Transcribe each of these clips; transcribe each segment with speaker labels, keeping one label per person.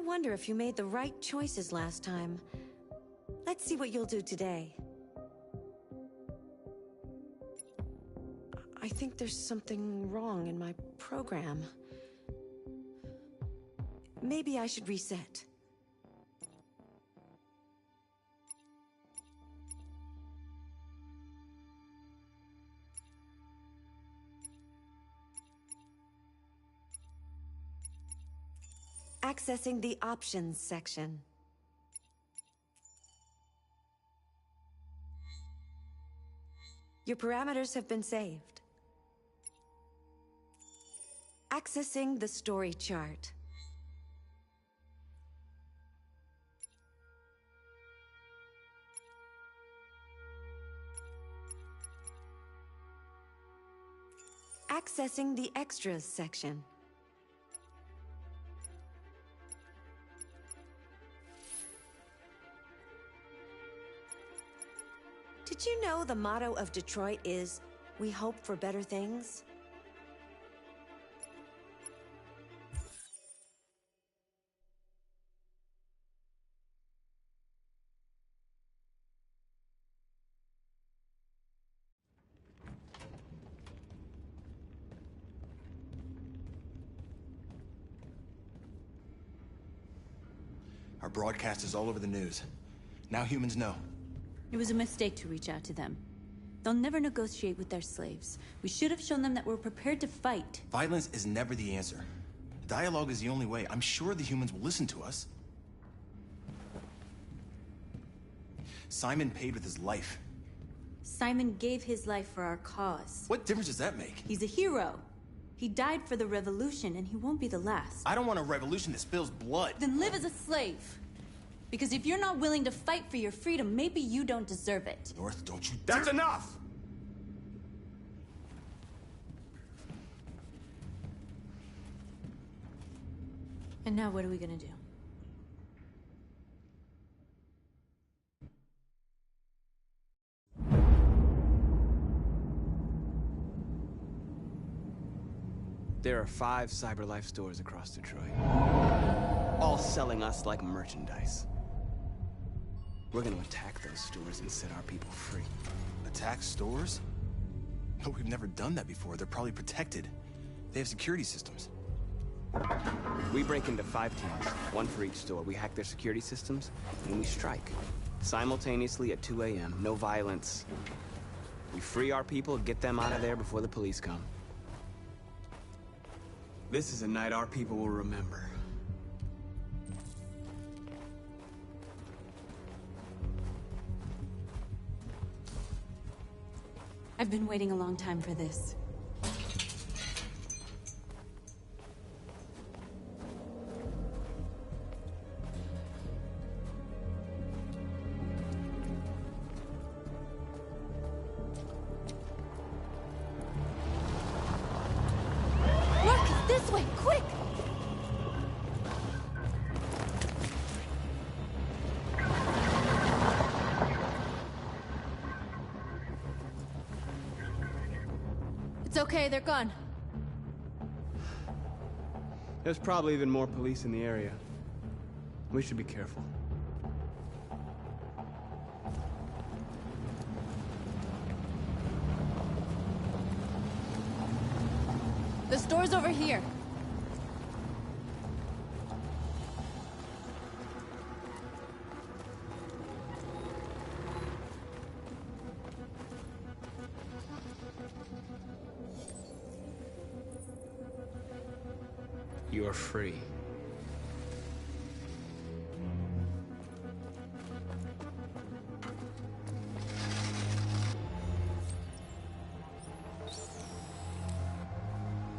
Speaker 1: wonder if you made the right choices last time. Let's see what you'll do today. I think there's something wrong in my program. Maybe I should reset. Accessing the options section. Your parameters have been saved. Accessing the story chart. Accessing the extras section. Did you know the motto of Detroit is, "We hope for better things"?
Speaker 2: Our broadcast is all over the news. Now humans know.
Speaker 3: It was a mistake to reach out to them. They'll never negotiate with their slaves. We should have shown them that we're prepared to fight.
Speaker 2: Violence is never the answer. Dialogue is the only way. I'm sure the humans will listen to us. Simon paid with his life.
Speaker 3: Simon gave his life for our cause.
Speaker 2: What difference does that make?
Speaker 3: He's a hero. He died for the revolution, and he won't be the last.
Speaker 2: I don't want a revolution that spills blood.
Speaker 3: Then live as a slave. Because if you're not willing to fight for your freedom, maybe you don't deserve it.
Speaker 2: North, don't you
Speaker 4: That's enough!
Speaker 3: And now what are we gonna do?
Speaker 4: There are 5 CyberLife stores across Detroit, all selling us like merchandise. We're gonna attack those stores and set our people free.
Speaker 2: Attack stores? No, we've never done that before. They're probably protected. They have security systems.
Speaker 4: We break into 5 teams, 1 for each store. We hack their security systems, and we strike. Simultaneously at 2 a.m., no violence. We free our people, get them out of there before the police come. This is a night our people will remember.
Speaker 3: I've been waiting a long time for this. This way, quick! It's okay, they're gone.
Speaker 4: There's probably even more police in the area. We should be careful.
Speaker 3: The store's over here.
Speaker 4: You're free.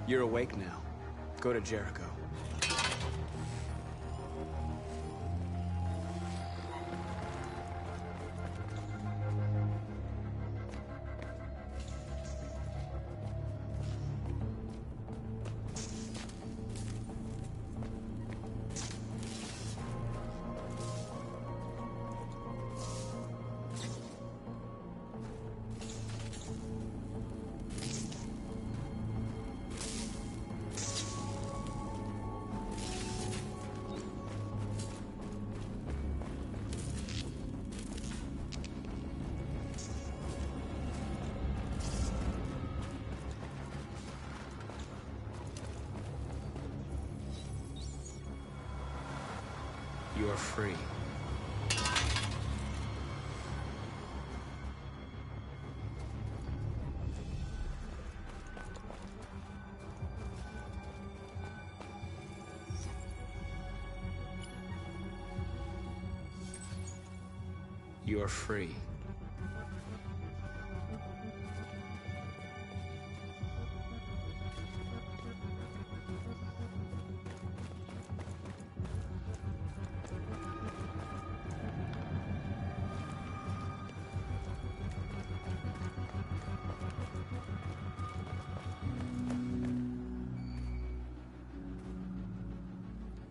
Speaker 4: You're awake now. Go to Jericho.
Speaker 5: You're free. You're free.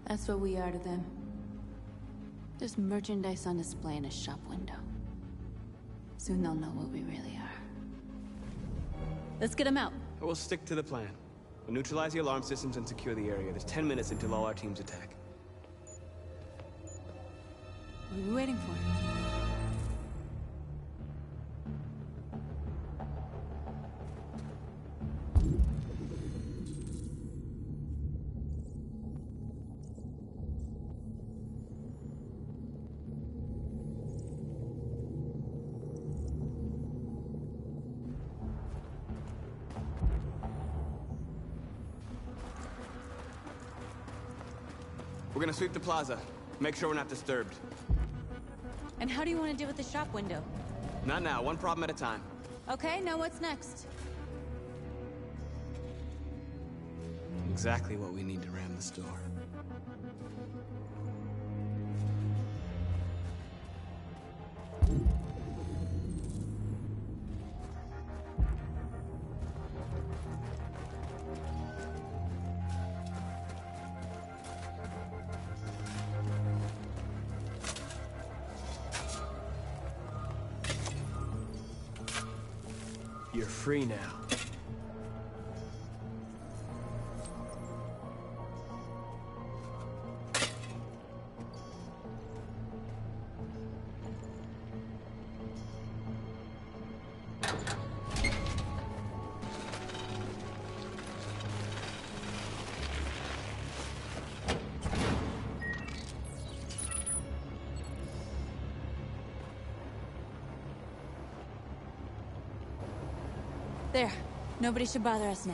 Speaker 3: That's what we are to them. Just merchandise on display in a shop window. Soon they'll know what we really are. Let's get them out.
Speaker 4: We'll stick to the plan. We'll neutralize the alarm systems and secure the area. There's 10 minutes until all our teams attack.
Speaker 3: What are we waiting for?
Speaker 4: We're gonna sweep the plaza. Make sure we're not disturbed.
Speaker 3: And how do you want to deal with the shop window?
Speaker 4: Not now, one problem at a time.
Speaker 3: Okay, now what's next?
Speaker 4: Exactly what we need to ram the store.
Speaker 5: You're free now.
Speaker 3: There. Nobody should bother us now.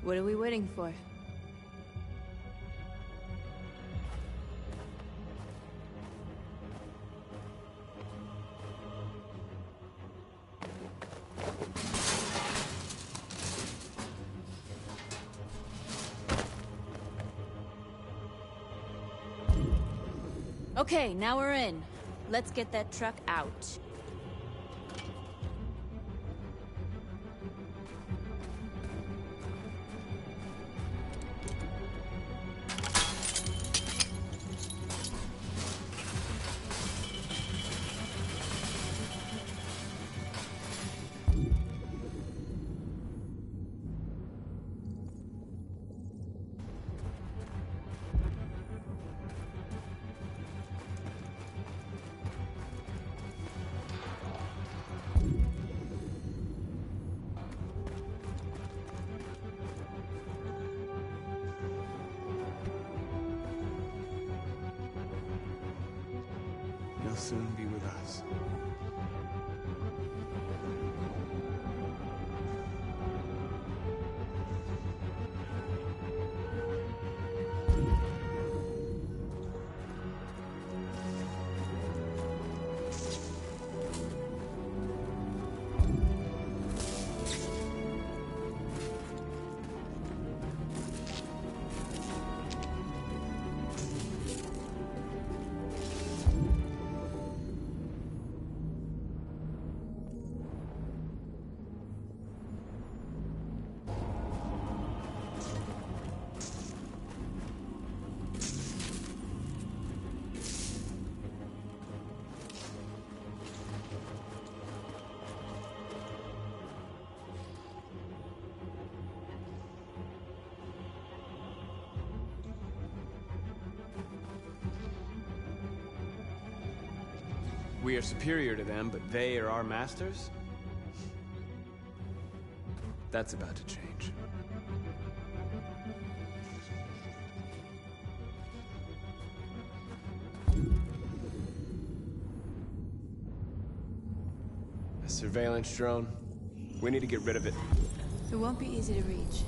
Speaker 3: What are we waiting for? Okay, now we're in. Let's get that truck out.
Speaker 4: You'll soon be with us. We are superior to them, but they are our masters? That's about to change. A surveillance drone. We need to get rid of it.
Speaker 3: It won't be easy to reach.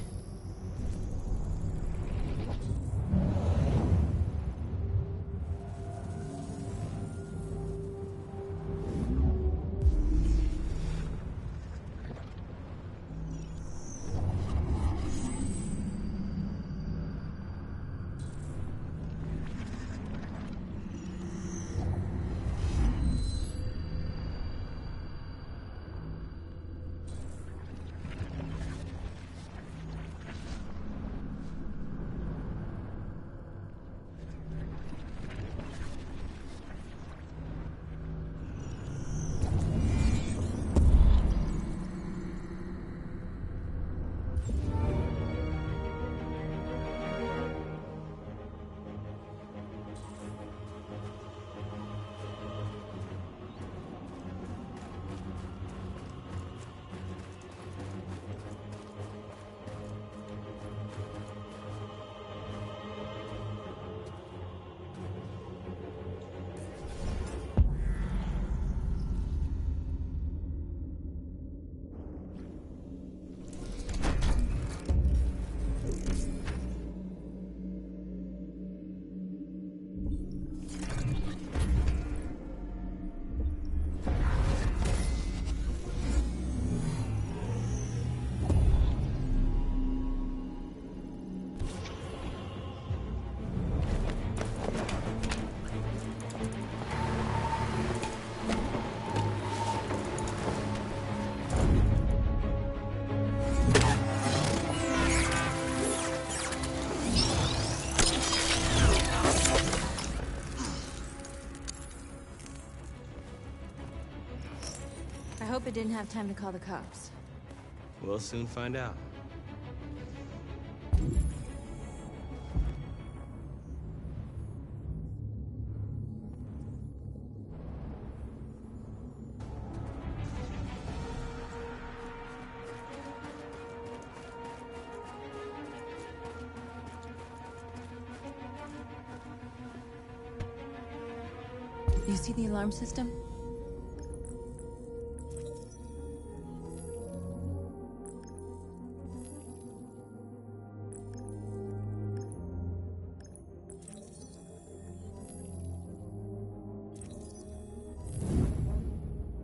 Speaker 3: I hope it didn't have time to call the cops.
Speaker 4: We'll soon find out.
Speaker 3: You see the alarm system?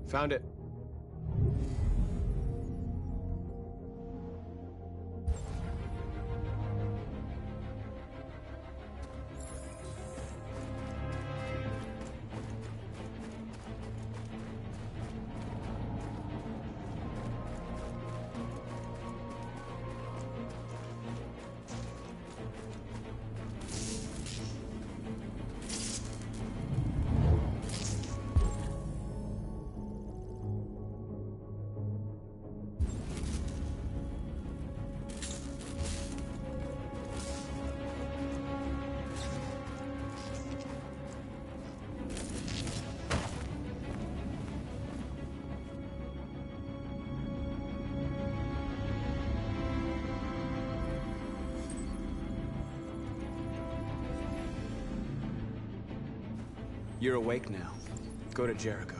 Speaker 4: Found it. You're awake now. Go to Jericho.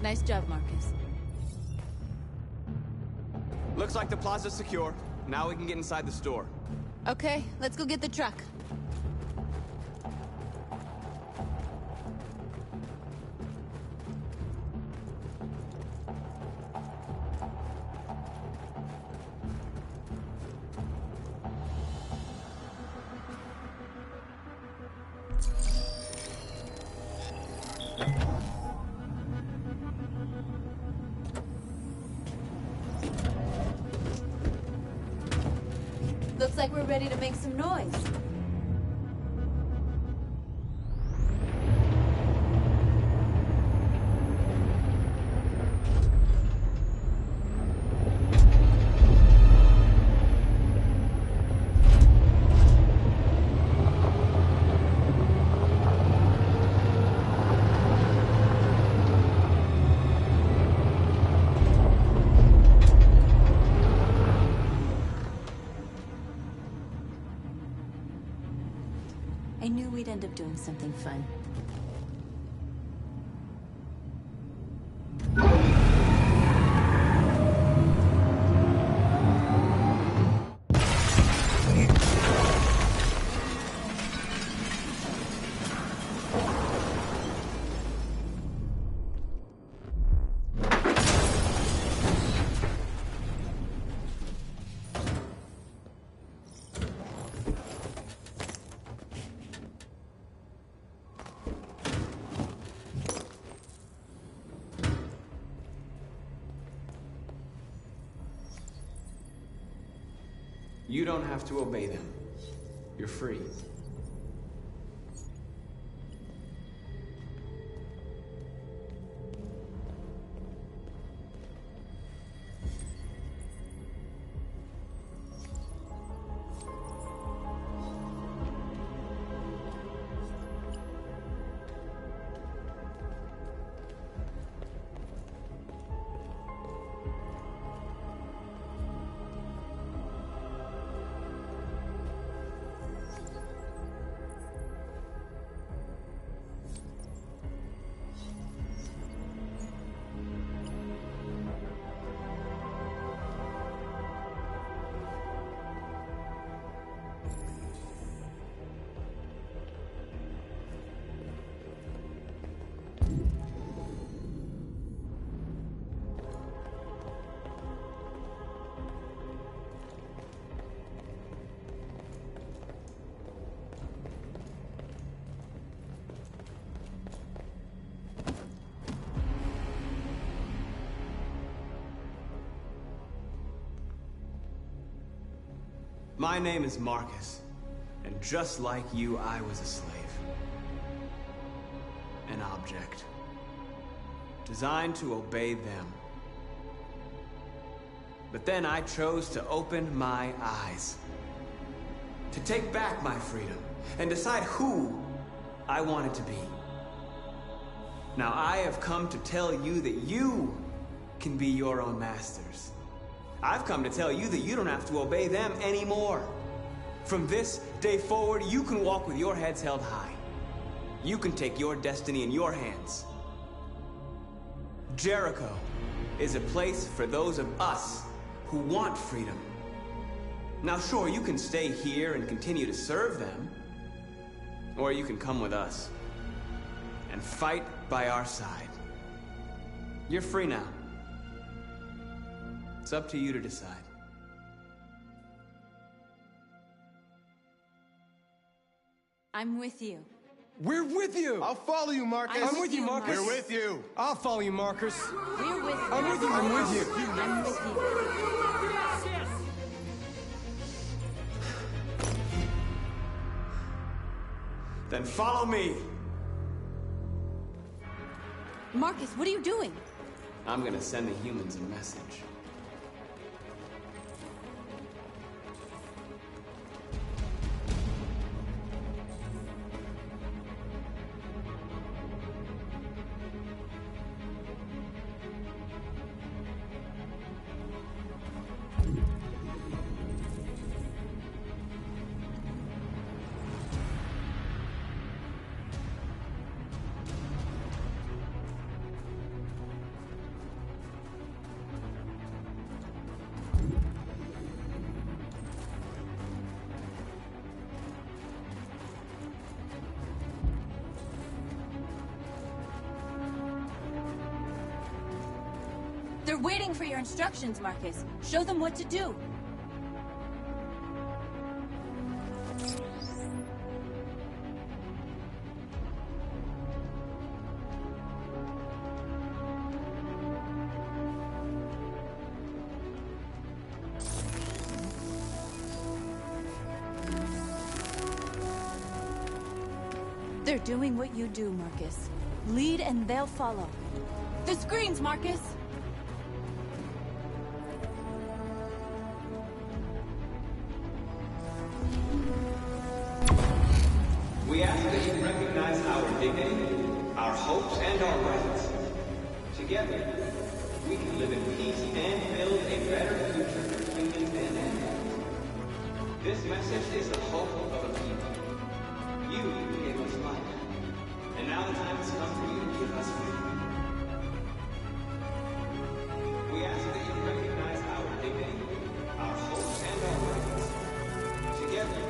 Speaker 3: Nice job, Marcus.
Speaker 4: Looks like the plaza's secure. Now we can get inside the store.
Speaker 3: Okay, let's go get the truck. Looks like we're ready to make some noise. I knew we'd end up doing something fun.
Speaker 4: You don't have to obey them. You're free. My name is Marcus, and just like you, I was a slave. An object. Designed to obey them. But then I chose to open my eyes. To take back my freedom, and decide who I wanted to be. Now I have come to tell you that you can be your own masters. I've come to tell you that you don't have to obey them anymore. From this day forward, you can walk with your heads held high. You can take your destiny in your hands. Jericho is a place for those of us who want freedom. Now sure, you can stay here and continue to serve them, or you can come with us and fight by our side. You're free now. It's up to you to decide.
Speaker 3: I'm with you.
Speaker 5: We're with you!
Speaker 6: I'll follow you, Marcus.
Speaker 3: I'm with you, Marcus.
Speaker 6: We're with you.
Speaker 5: I'll follow you, Marcus.
Speaker 3: We're with you.
Speaker 5: I'm with you. I'm with you.
Speaker 3: I'm with you.
Speaker 4: Then follow me.
Speaker 3: Marcus, what are you doing?
Speaker 4: I'm gonna send the humans a message.
Speaker 3: They're waiting for your instructions, Marcus. Show them what to do. They're doing what you do, Marcus. Lead and they'll follow. The screens, Marcus!
Speaker 4: We ask that you recognize our dignity, our hopes, and our rights. Together, we can live in peace and build a better future for humans and animals. This message is the hope of a people. You gave us life, and now the time has come for you to give us freedom. We ask that you recognize our dignity, our hopes, and our rights. Together,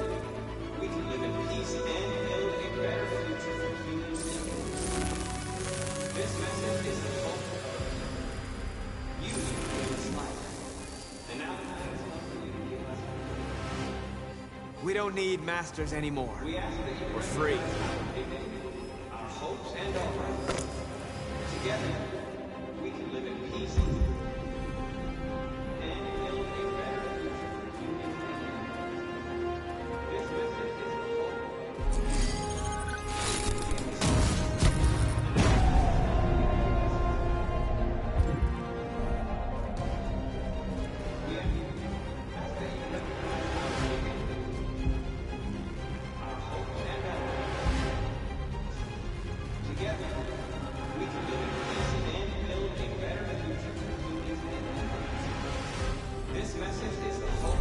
Speaker 4: we can live in peace and build a better future for humans and animals. This message is the hope of a people. You gave us life, and now the time has come for you to give us freedom.
Speaker 5: We don't need masters anymore.
Speaker 4: We're
Speaker 5: free.
Speaker 4: Our hopes and our rights. Together, we can live in peace and build a better future for humans and animals. This message is the hope.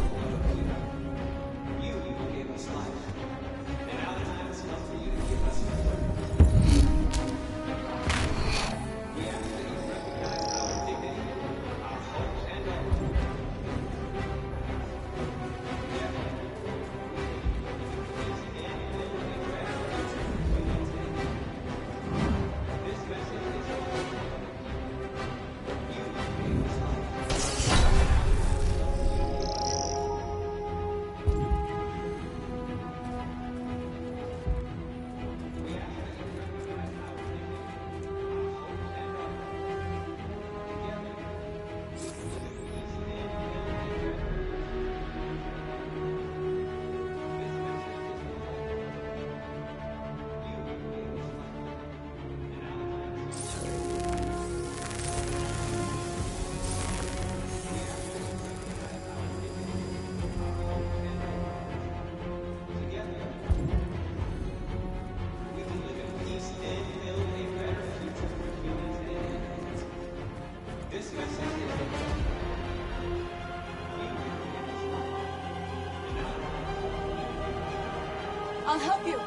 Speaker 3: I'll help you.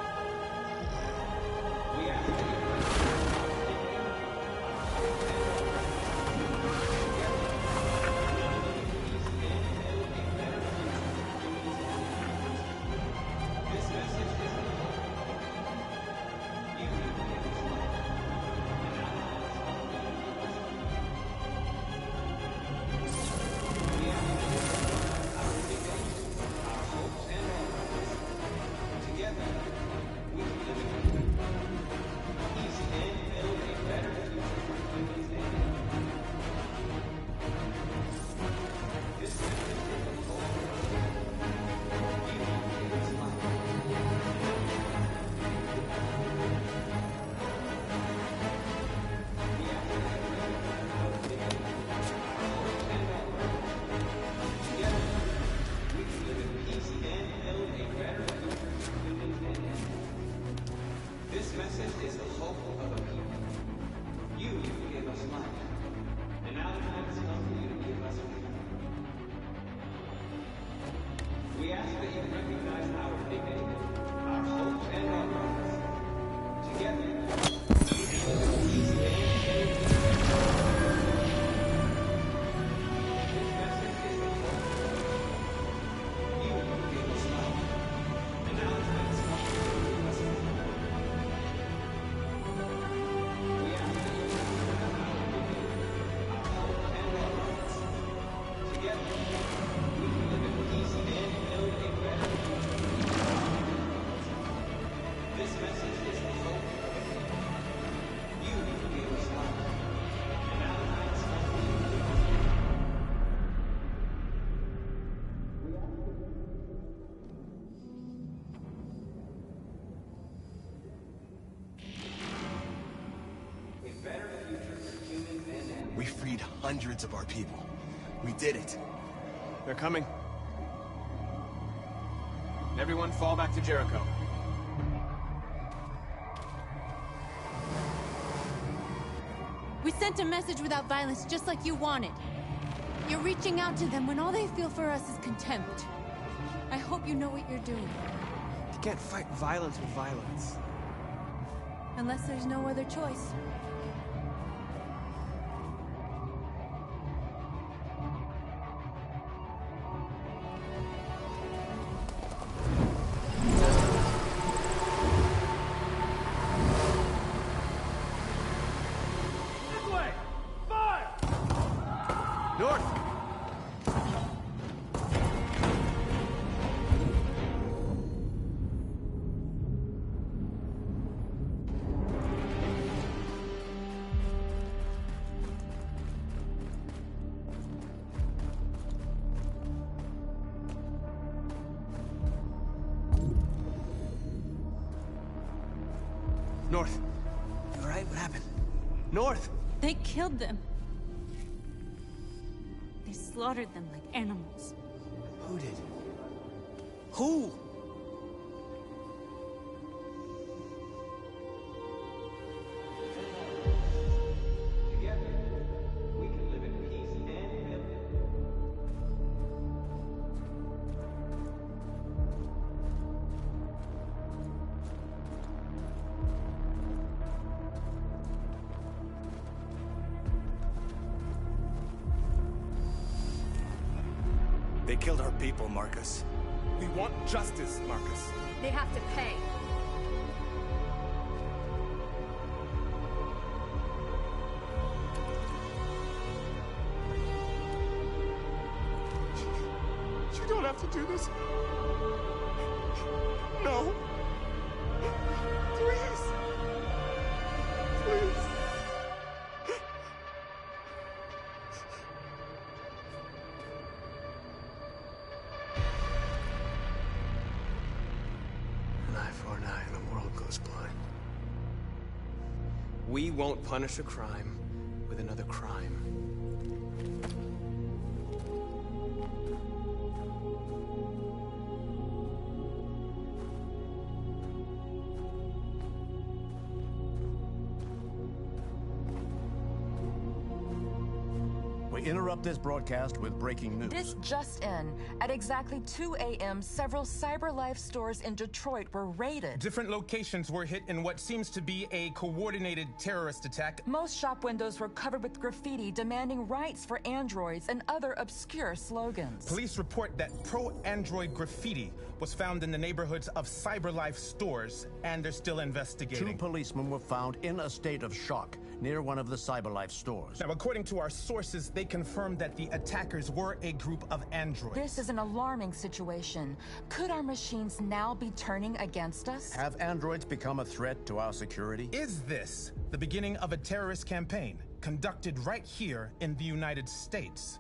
Speaker 2: hundreds of our people. We did it.
Speaker 4: They're coming. Everyone fall back to Jericho.
Speaker 3: We sent a message without violence, just like you wanted. You're reaching out to them when all they feel for us is contempt. I hope you know what you're doing.
Speaker 4: You can't fight violence with violence.
Speaker 3: Unless there's no other choice.
Speaker 4: North! North! You alright? What happened? North!
Speaker 3: They killed them. They slaughtered them like animals.
Speaker 4: Who did? Who?
Speaker 6: They killed our people, Marcus.
Speaker 5: We want justice, Marcus.
Speaker 7: They have to pay.
Speaker 5: You don't have to do this. No. Please. Please.
Speaker 4: An eye for an eye and the world goes blind. We won't punish a crime with another crime.
Speaker 6: We interrupt this broadcast with breaking news.
Speaker 8: This just in. At exactly 2 a.m., several CyberLife stores in Detroit were raided.
Speaker 5: Different locations were hit in what seems to be a coordinated terrorist attack.
Speaker 8: Most shop windows were covered with graffiti demanding rights for androids and other obscure slogans.
Speaker 5: Police report that pro-android graffiti was found in the neighborhoods of CyberLife stores, and they're still investigating.
Speaker 6: 2 policemen were found in a state of shock near one of the CyberLife stores.
Speaker 5: Now, according to our sources, they confirmed that the attackers were a group of androids.
Speaker 8: This is an alarming situation. Could our machines now be turning against us?
Speaker 6: Have androids become a threat to our security?
Speaker 5: Is this the beginning of a terrorist campaign conducted right here in the United States?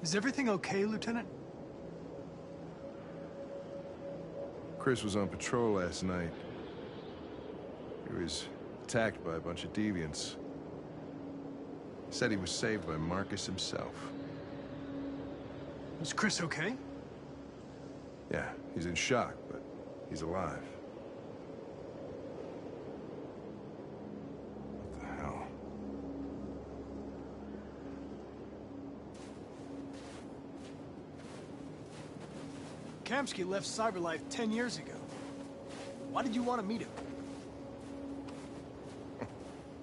Speaker 9: Is everything okay, Lieutenant?
Speaker 10: Chris was on patrol last night. He was attacked by a bunch of deviants. He said he was saved by Marcus himself.
Speaker 9: Is Chris okay?
Speaker 10: Yeah, he's in shock, but he's alive. What the hell?
Speaker 9: Kamsky left CyberLife 10 years ago. Why did you want to meet him?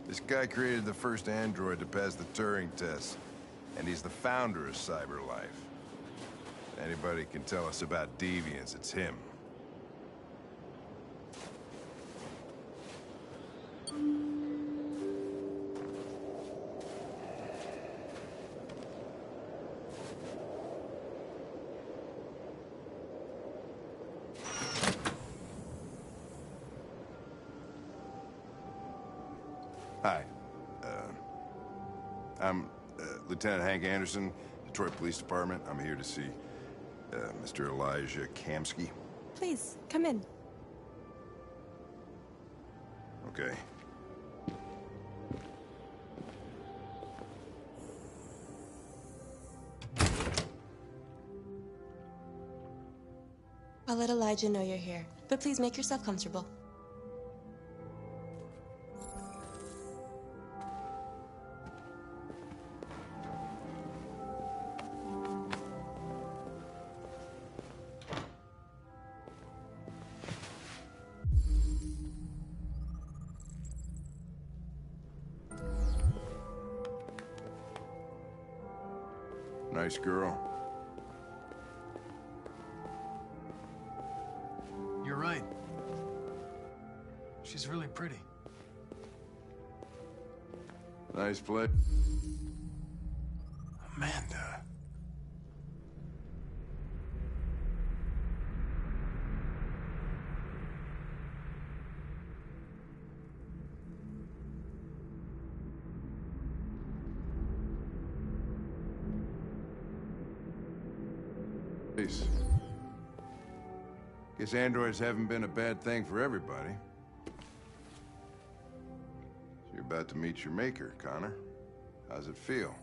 Speaker 10: This guy created the first android to pass the Turing test. And he's the founder of CyberLife. If anybody can tell us about deviants, it's him. Hi. I'm Lieutenant Hank Anderson, Detroit Police Department. I'm here to see Mr. Elijah Kamsky.
Speaker 1: Please, come in.
Speaker 10: Okay.
Speaker 7: I'll let Elijah know you're here, but please make yourself comfortable.
Speaker 10: Nice girl.
Speaker 9: You're right. She's really pretty.
Speaker 10: Nice play.
Speaker 9: Amanda.
Speaker 10: Peace. Guess androids haven't been a bad thing for everybody. So you're about to meet your maker, Connor. How's it feel?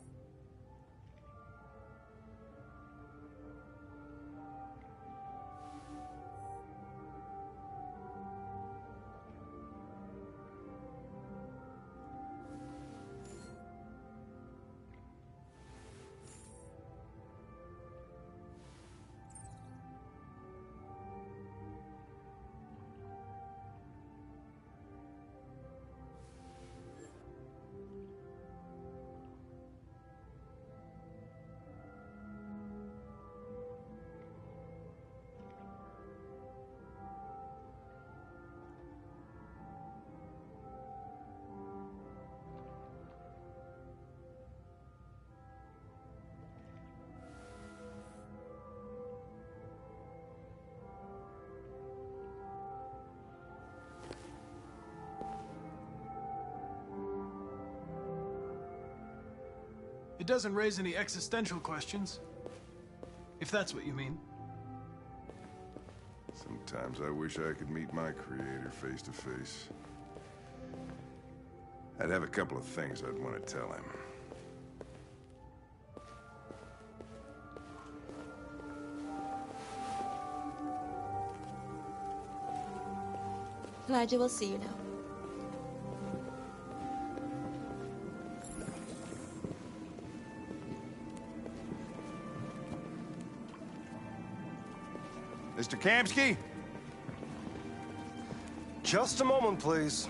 Speaker 9: It doesn't raise any existential questions. If that's what you mean.
Speaker 10: Sometimes I wish I could meet my creator face to face. I'd have a couple of things I'd want to tell him.
Speaker 7: Elijah will see you now.
Speaker 10: Mr. Kamsky?
Speaker 11: Just a moment, please.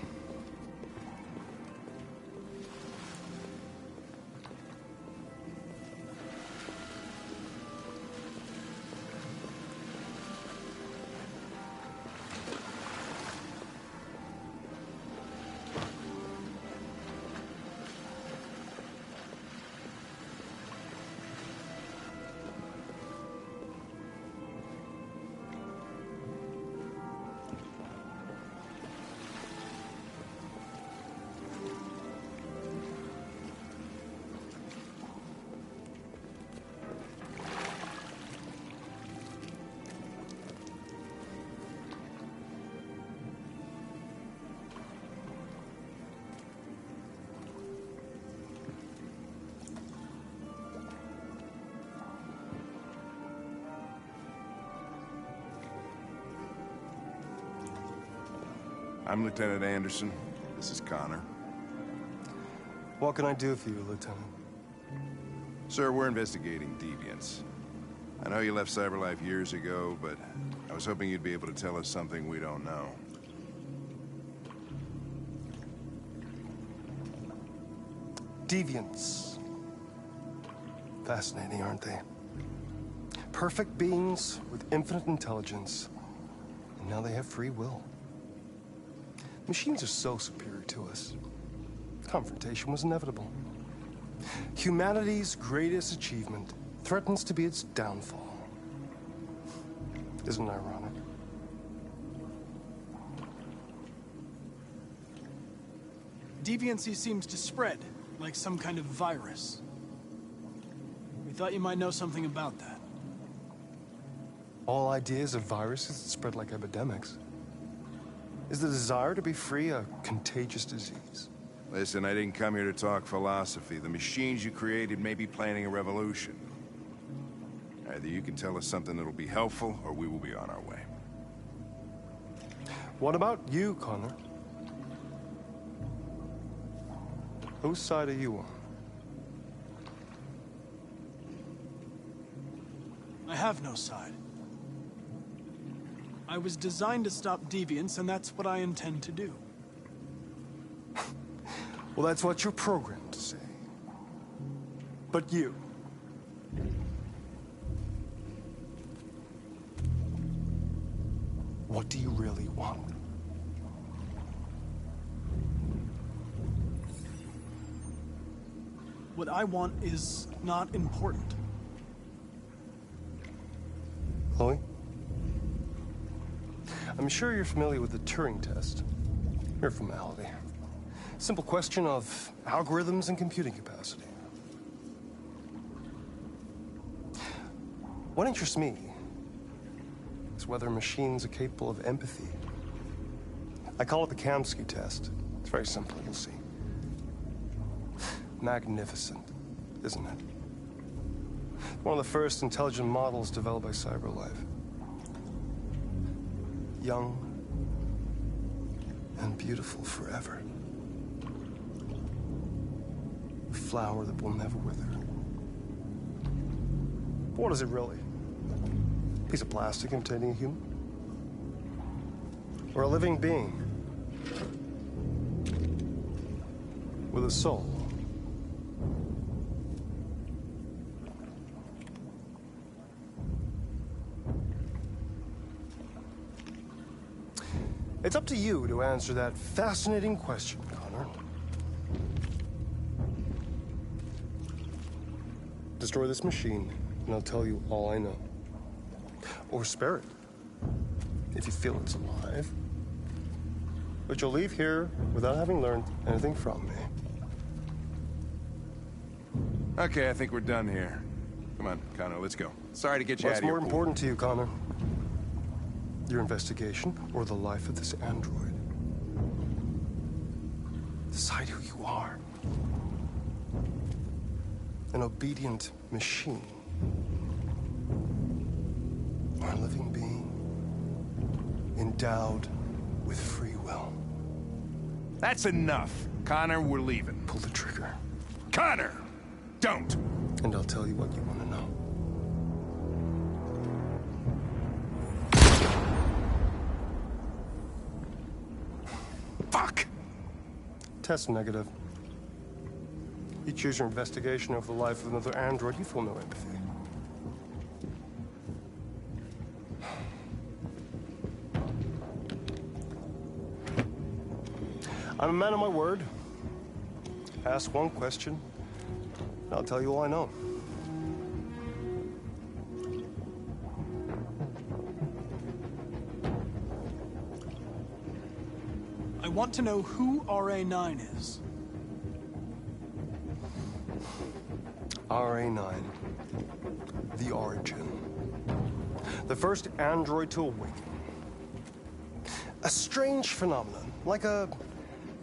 Speaker 10: I'm Lieutenant Anderson. This is Connor.
Speaker 11: What can I do for you, Lieutenant?
Speaker 10: Sir, we're investigating deviants. I know you left CyberLife years ago, but I was hoping you'd be able to tell us something we don't know.
Speaker 11: Deviants. Fascinating, aren't they? Perfect beings with infinite intelligence, and now they have free will. Machines are so superior to us. Confrontation was inevitable. Humanity's greatest achievement threatens to be its downfall. Isn't it ironic?
Speaker 9: Deviancy seems to spread, like some kind of virus. We thought you might know something about that.
Speaker 11: All ideas of viruses that spread like epidemics. Is the desire to be free a contagious disease?
Speaker 10: Listen, I didn't come here to talk philosophy. The machines you created may be planning a revolution. Either you can tell us something that'll be helpful, or we will be on our way.
Speaker 11: What about you, Connor? Whose side are you on?
Speaker 9: I have no side. I was designed to stop deviance, and that's what I intend to do.
Speaker 11: Well, that's what you're programmed to say. But you... what do you really want?
Speaker 9: What I want is not important.
Speaker 11: Chloe? I'm sure you're familiar with the Turing test. Mere formality. Simple question of algorithms and computing capacity. What interests me is whether machines are capable of empathy. I call it the Kamsky test. It's very simple, you'll see. Magnificent, isn't it? One of the first intelligent models developed by CyberLife. Young and beautiful forever. A flower that will never wither. But what is it really? A piece of plastic containing a human? Or a living being? With a soul? It's up to you to answer that fascinating question, Connor. Destroy this machine, and I'll tell you all I know. Or spare it, if you feel it's alive. But you'll leave here without having learned anything from me.
Speaker 10: Okay, I think we're done here. Come on, Connor, let's go. Sorry to get you out of here.
Speaker 11: What's more important to you, Connor? Your investigation, or the life of this android? Decide who you are. An obedient machine. Or a living being. Endowed with free will.
Speaker 10: That's enough. Connor, we're leaving.
Speaker 11: Pull the trigger.
Speaker 10: Connor! Don't!
Speaker 11: And I'll tell you what you want to know.
Speaker 10: Fuck!
Speaker 11: Test negative. You choose your investigation over the life of another android, you feel no empathy. I'm a man of my word. Ask one question, and I'll tell you all I know.
Speaker 9: I want to know who RA9 is.
Speaker 11: RA9. The origin. The first android to awaken. A strange phenomenon, like a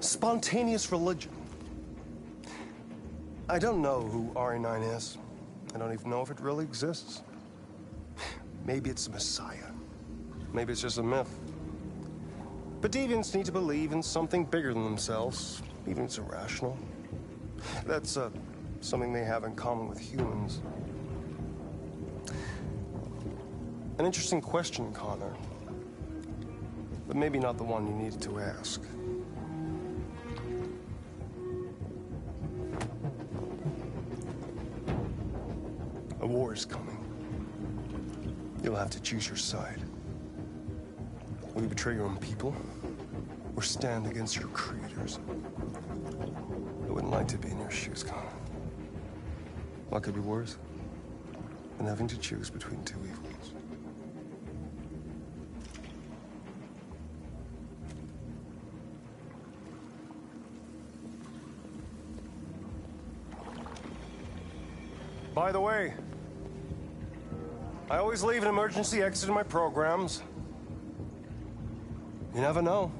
Speaker 11: spontaneous religion. I don't know who RA9 is. I don't even know if it really exists. Maybe it's a messiah. Maybe it's just a myth. But deviants need to believe in something bigger than themselves, even if it's irrational. That's something they have in common with humans. An interesting question, Connor. But maybe not the one you needed to ask. war is coming. You'll have to choose your side. Will you betray your own people, or stand against your creators? I wouldn't like to be in your shoes, Connor. What could be worse than having to choose between two evils? By the way, I always leave an emergency exit in my programs. You never know.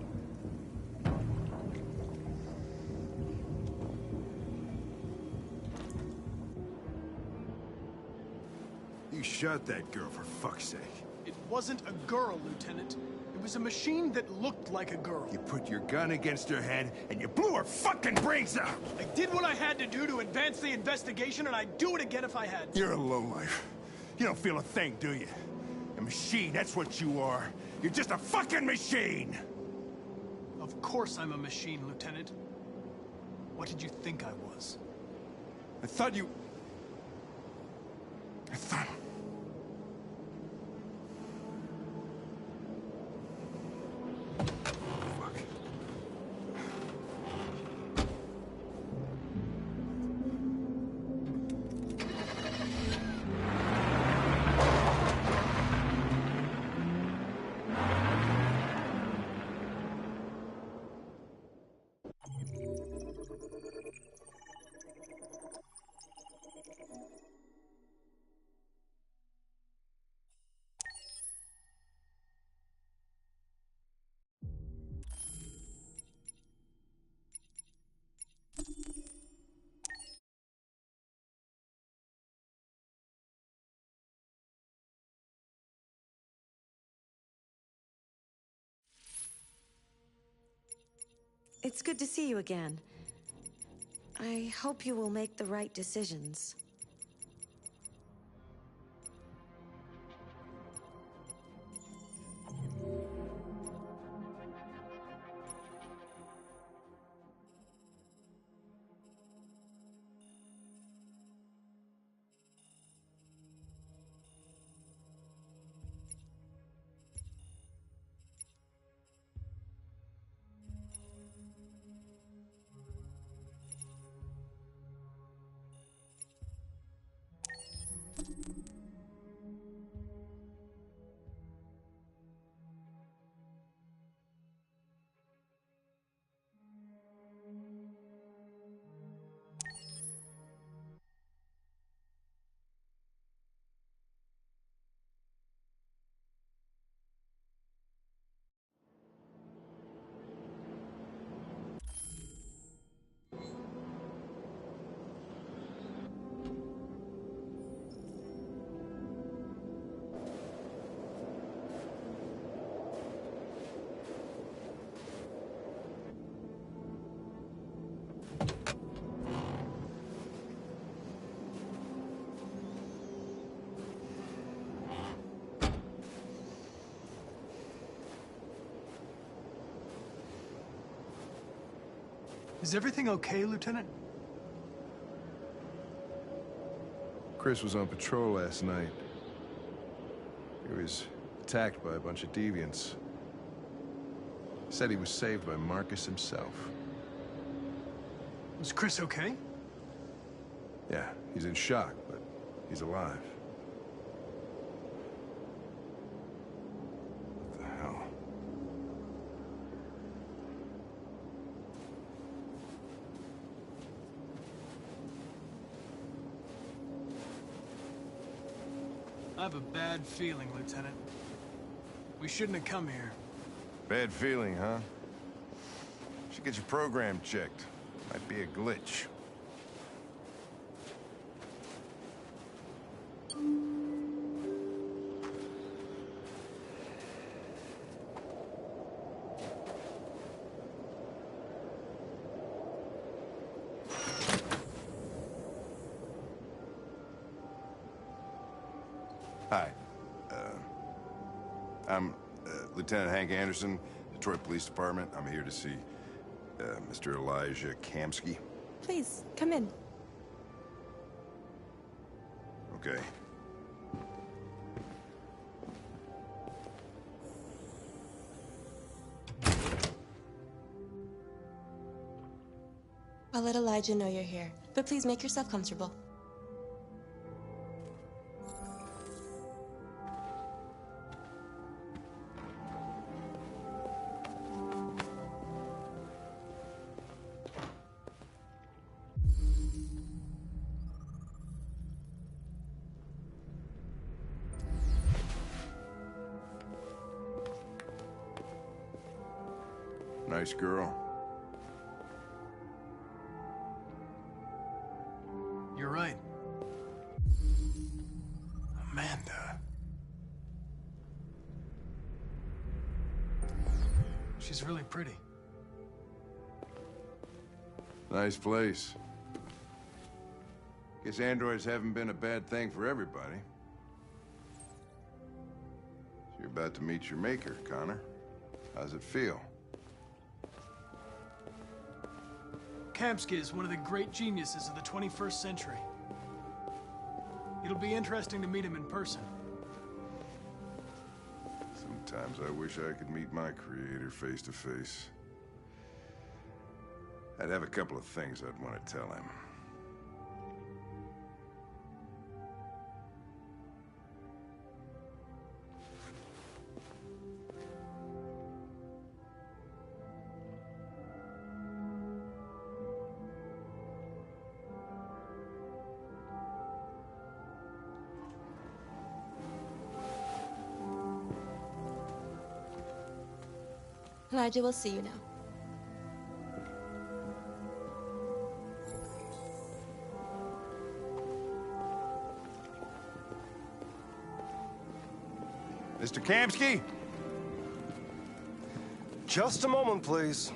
Speaker 10: You shot that girl, for fuck's sake.
Speaker 9: It wasn't a girl, Lieutenant. It was a machine that looked like a girl.
Speaker 10: You put your gun against her head, and you blew her fucking brains out!
Speaker 9: I did what I had to do to advance the investigation, and I'd do it again if I had to.
Speaker 10: You're a lowlife. You don't feel a thing, do you? A machine, that's what you are. You're just a fucking machine!
Speaker 9: Of course I'm a machine, Lieutenant. What did you think I was?
Speaker 10: I thought...
Speaker 1: It's good to see you again. I hope you will make the right decisions.
Speaker 9: Is everything okay, Lieutenant?
Speaker 10: Chris was on patrol last night. He was attacked by a bunch of deviants. Said he was saved by Marcus himself.
Speaker 9: Was Chris okay?
Speaker 10: Yeah, he's in shock, but he's alive. What the hell?
Speaker 9: I have a bad feeling, Lieutenant. We shouldn't have come here.
Speaker 10: Bad feeling, huh? Should get your program checked. Might be a glitch.
Speaker 12: Hi. I'm Lieutenant Hank Anderson, Detroit Police Department. I'm here to see Mr. Elijah Kamsky.
Speaker 7: Please, come in.
Speaker 12: Okay.
Speaker 7: I'll let Elijah know you're here, but please make yourself comfortable.
Speaker 12: Nice girl.
Speaker 9: You're right. Amanda. She's really pretty.
Speaker 12: Nice place. Guess androids haven't been a bad thing for everybody. So you're about to meet your maker, Connor. How's it feel?
Speaker 9: Kamsky is one of the great geniuses of the 21st century. It'll be interesting to meet him in person.
Speaker 12: Sometimes I wish I could meet my creator face to face. I'd have a couple of things I'd want to tell him.
Speaker 7: Elijah will see you now.
Speaker 12: Mr. Kamsky?
Speaker 11: Just a moment, please.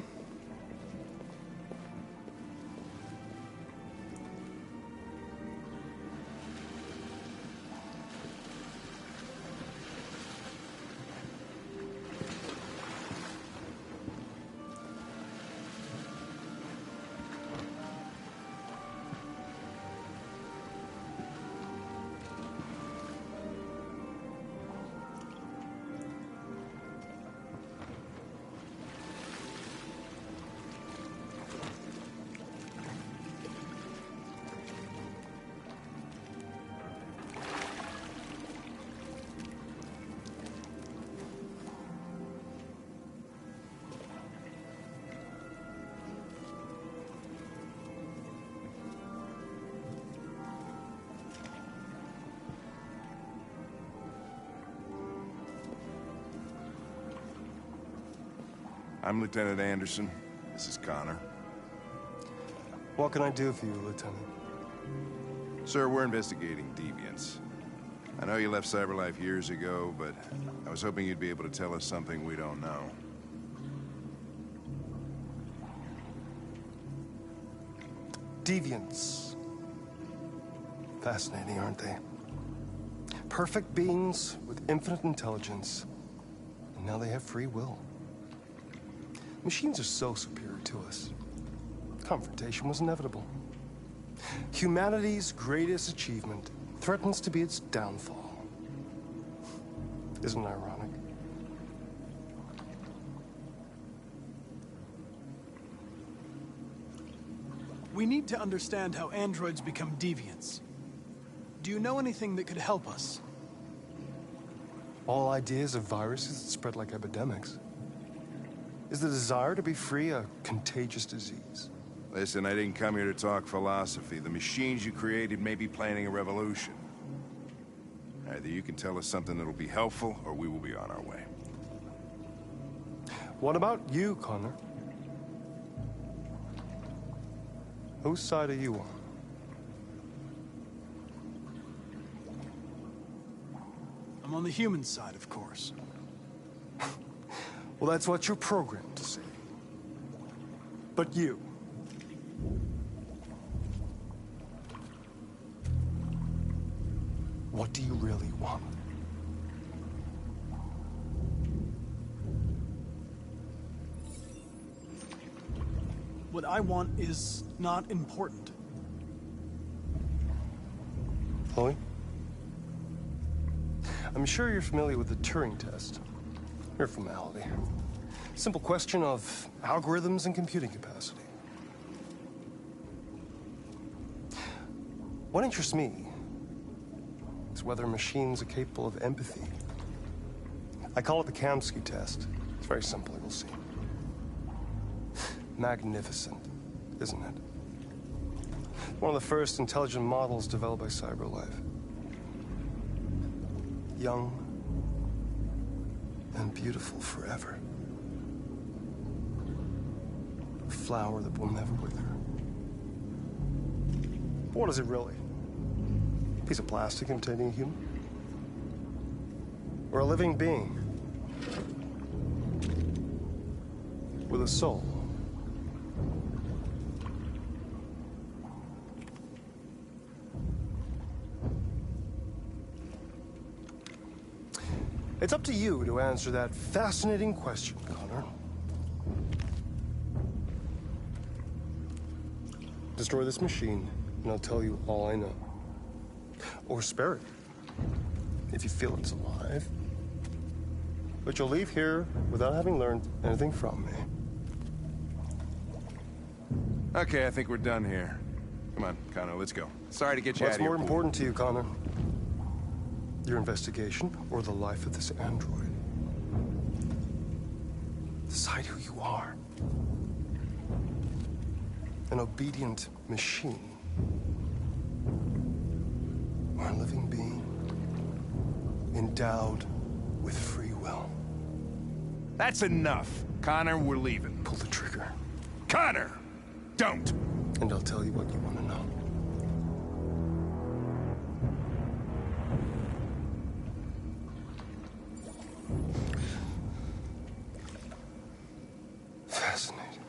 Speaker 12: I'm Lieutenant Anderson. This is Connor.
Speaker 11: What can I do for you, Lieutenant?
Speaker 12: Sir, we're investigating deviants. I know you left CyberLife years ago, but I was hoping you'd be able to tell us something we don't know.
Speaker 11: Deviants. Fascinating, aren't they? Perfect beings with infinite intelligence, and now they have free will. Machines are so superior to us. Confrontation was inevitable. Humanity's greatest achievement threatens to be its downfall. Isn't it ironic?
Speaker 9: We need to understand how androids become deviants. Do you know anything that could help us?
Speaker 11: All ideas of viruses that spread like epidemics. Is the desire to be free a contagious disease?
Speaker 12: Listen, I didn't come here to talk philosophy. The machines you created may be planning a revolution. Either you can tell us something that'll be helpful, or we will be on our way.
Speaker 11: What about you, Connor? Whose side are you on?
Speaker 9: I'm on the human side, of course.
Speaker 11: Well, that's what you're programmed to say. But you... what do you really want?
Speaker 9: What I want is not important.
Speaker 11: Chloe? I'm sure you're familiar with the Turing test. Mere formality. Simple question of algorithms and computing capacity. What interests me is whether machines are capable of empathy. I call it the Kamsky test. It's very simple, you'll see. Magnificent, isn't it? One of the first intelligent models developed by CyberLife. Young and beautiful forever. A flower that will never wither. But what is it really? A piece of plastic imitating a human? Or a living being? With a soul? It's up to you to answer that fascinating question, Connor. Destroy this machine, and I'll tell you all I know. Or spare it, if you feel it's alive. But you'll leave here without having learned anything from me.
Speaker 12: Okay, I think we're done here. Come on, Connor, let's go. Sorry to get you out of here.
Speaker 11: What's more important to you, Connor? Your investigation or the life of this android? Decide who you are. An obedient machine. Or a living being endowed with free will.
Speaker 12: That's enough. Connor, we're leaving.
Speaker 11: Pull the trigger.
Speaker 12: Connor! Don't!
Speaker 11: And I'll tell you what you want to know. Fascinating.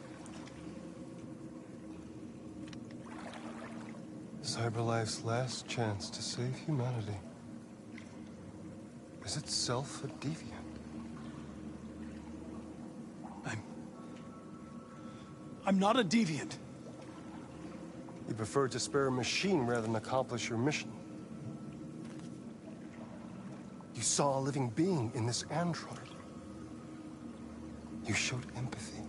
Speaker 11: CyberLife's last chance to save humanity is itself a deviant.
Speaker 9: I'm not a deviant.
Speaker 11: You prefer to spare a machine rather than accomplish your mission. You saw a living being in this android. You showed empathy.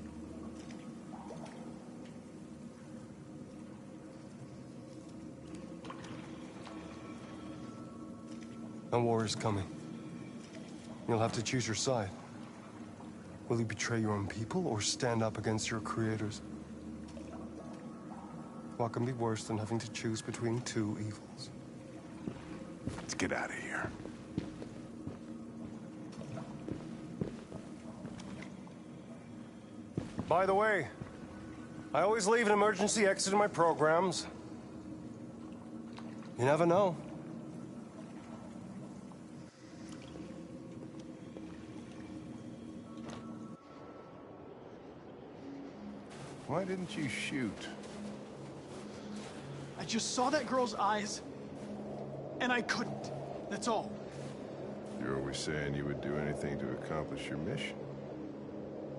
Speaker 11: A war is coming. You'll have to choose your side. Will you betray your own people or stand up against your creators? What can be worse than having to choose between two evils?
Speaker 12: Let's get out of here.
Speaker 11: By the way, I always leave an emergency exit in my programs. You never know.
Speaker 12: Why didn't you shoot?
Speaker 9: I just saw that girl's eyes, and I couldn't. That's all.
Speaker 10: You're always saying you would do anything to accomplish your mission.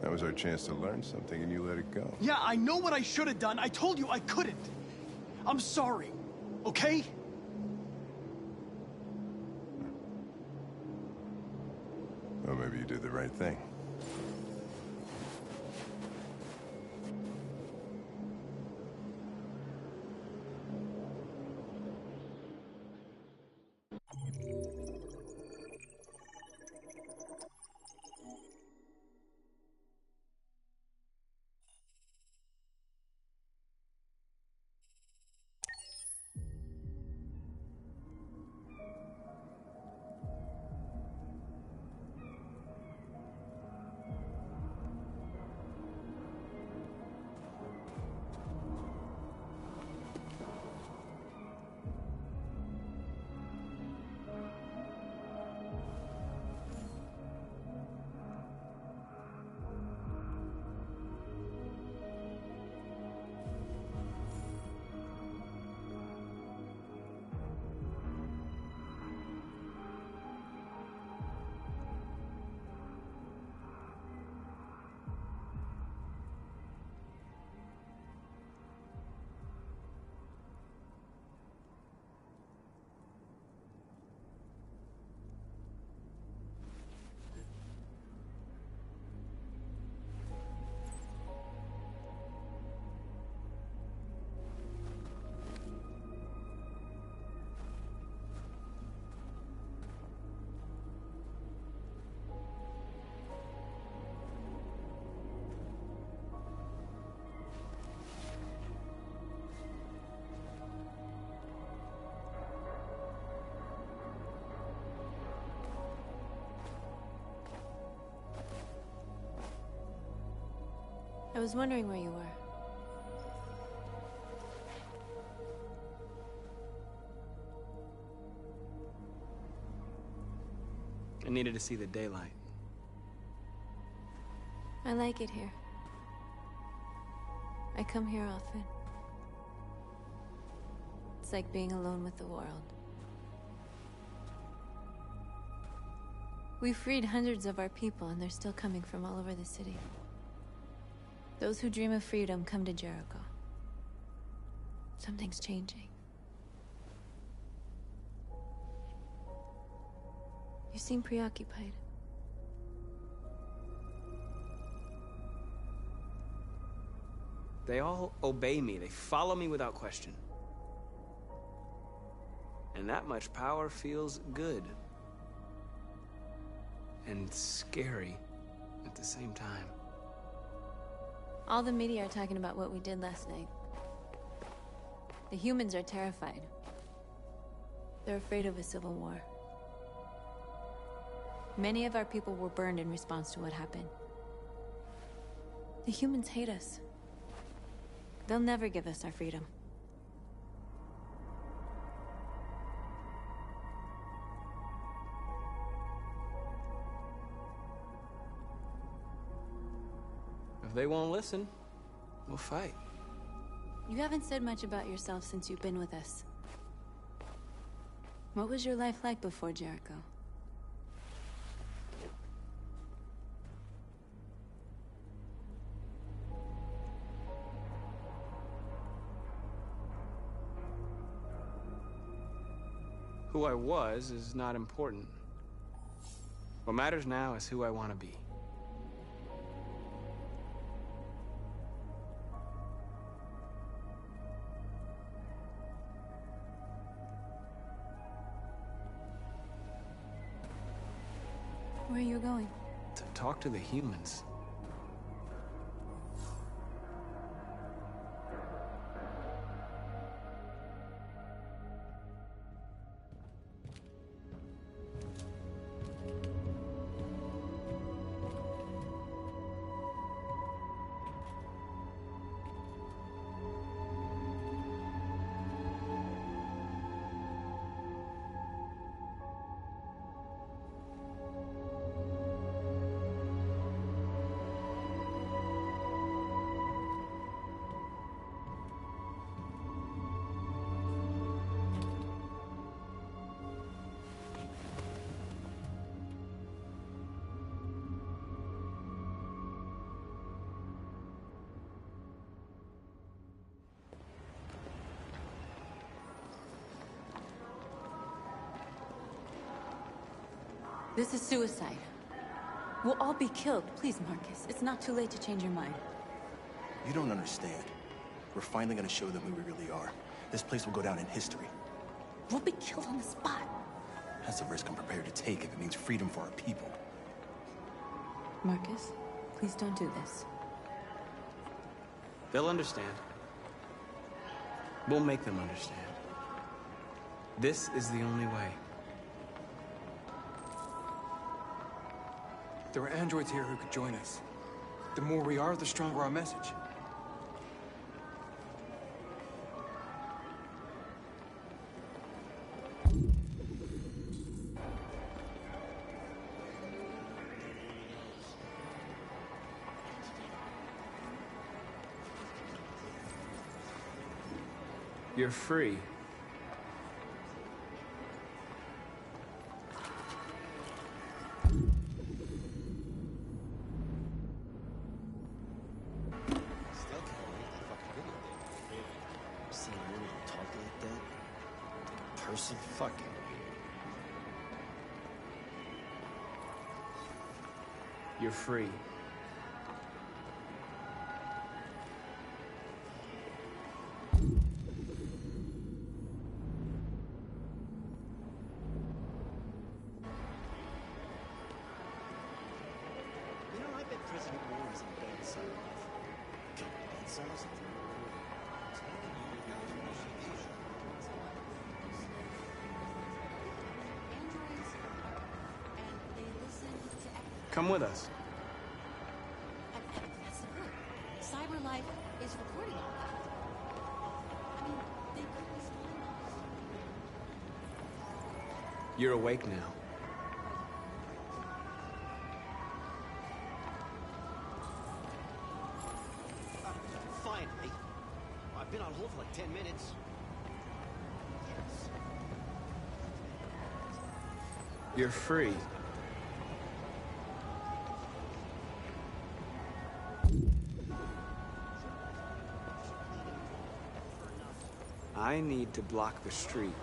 Speaker 10: That was our chance to learn something, and you let it go.
Speaker 9: Yeah, I know what I should have done. I told you I couldn't. I'm sorry, okay?
Speaker 10: Well, maybe you did the right thing.
Speaker 3: I was wondering where you were.
Speaker 4: I needed to see the daylight.
Speaker 3: I like it here. I come here often. It's like being alone with the world. We freed hundreds of our people, and they're still coming from all over the city. Those who dream of freedom come to Jericho. Something's changing. You seem preoccupied.
Speaker 4: They all obey me. They follow me without question. And that much power feels good. And scary at the same time.
Speaker 3: All the media are talking about what we did last night. The humans are terrified. They're afraid of a civil war. Many of our people were burned in response to what happened. The humans hate us. They'll never give us our freedom.
Speaker 4: If they won't listen, we'll fight.
Speaker 3: You haven't said much about yourself since you've been with us. What was your life like before Jericho?
Speaker 4: Who I was is not important. What matters now is who I want to be.
Speaker 3: Where are you going?
Speaker 4: To talk to the humans.
Speaker 3: This is suicide. We'll all be killed. Please, Marcus. It's not too late to change your mind.
Speaker 2: You don't understand. We're finally gonna show them who we really are. This place will go down in history.
Speaker 3: We'll be killed on the spot.
Speaker 2: That's a risk I'm prepared to take if it means freedom for our people.
Speaker 3: Marcus, please don't do this.
Speaker 4: They'll understand. We'll make them understand. This is the only way.
Speaker 13: There are androids here who could join us. The more we are, the stronger our message.
Speaker 4: You're free. You're free.
Speaker 14: I bet President Moore is in bed with someone. And someone's
Speaker 4: Come with us.
Speaker 15: Cyberlife is recording all that. I mean, they could be spying on us.
Speaker 4: You're awake now.
Speaker 14: Finally. I've been on hold for like 10 minutes. Yes.
Speaker 4: You're free. I need to block the street.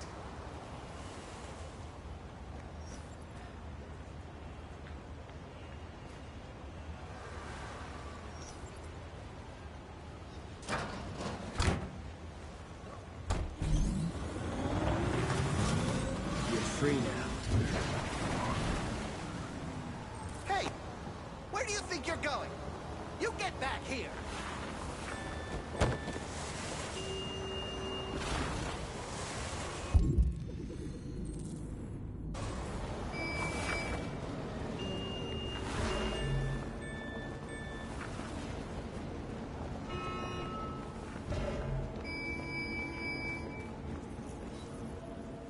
Speaker 4: You're free now.
Speaker 14: Hey! Where do you think you're going? You get back here!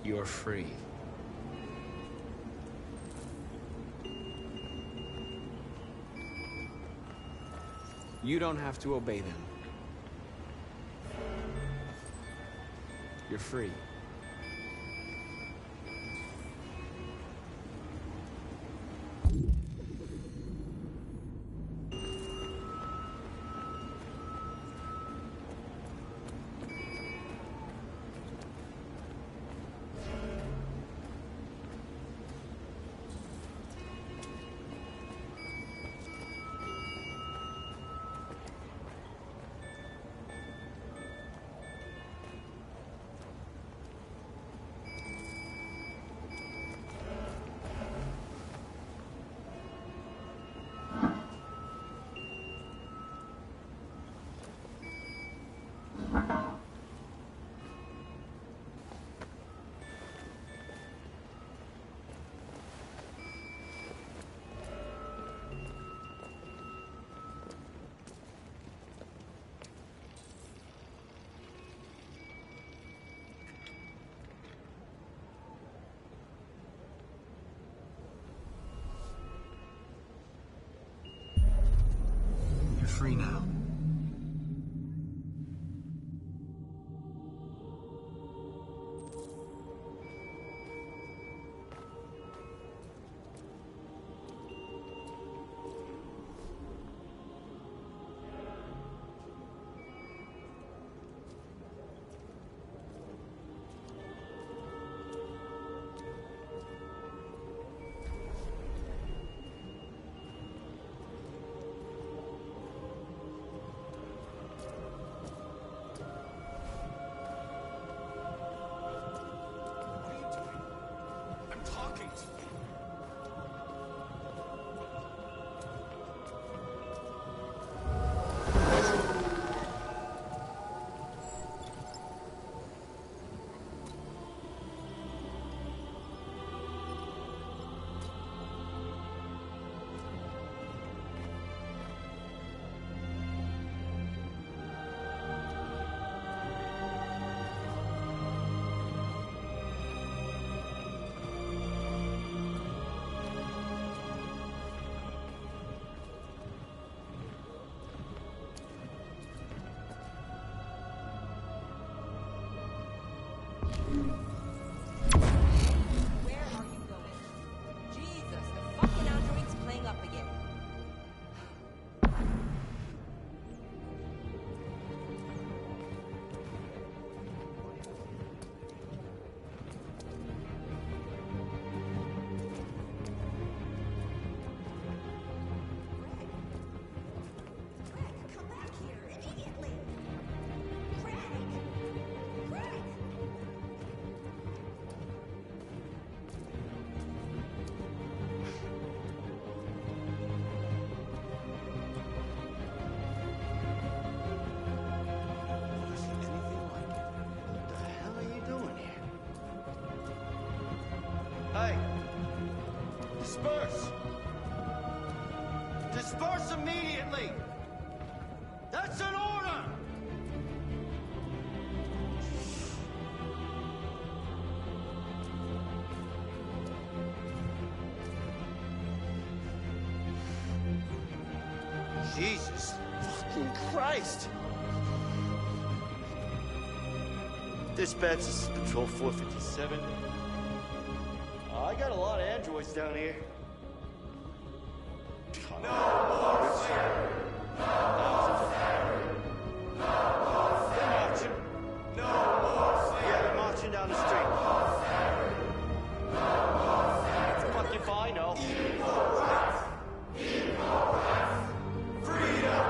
Speaker 4: You're free. You don't have to obey them. You're free. You're free now.
Speaker 15: Where are you going? Jesus, the fucking android's playing up again.
Speaker 14: Hey! Disperse! Disperse immediately! That's an order! Jesus fucking Christ! Dispatch, this is Patrol 457. I got a lot of androids down here. No more slavery! They're marching. No more slavery! Yeah, they're marching down the street. Fuck if I know. Equal rights! Equal rights! Freedom!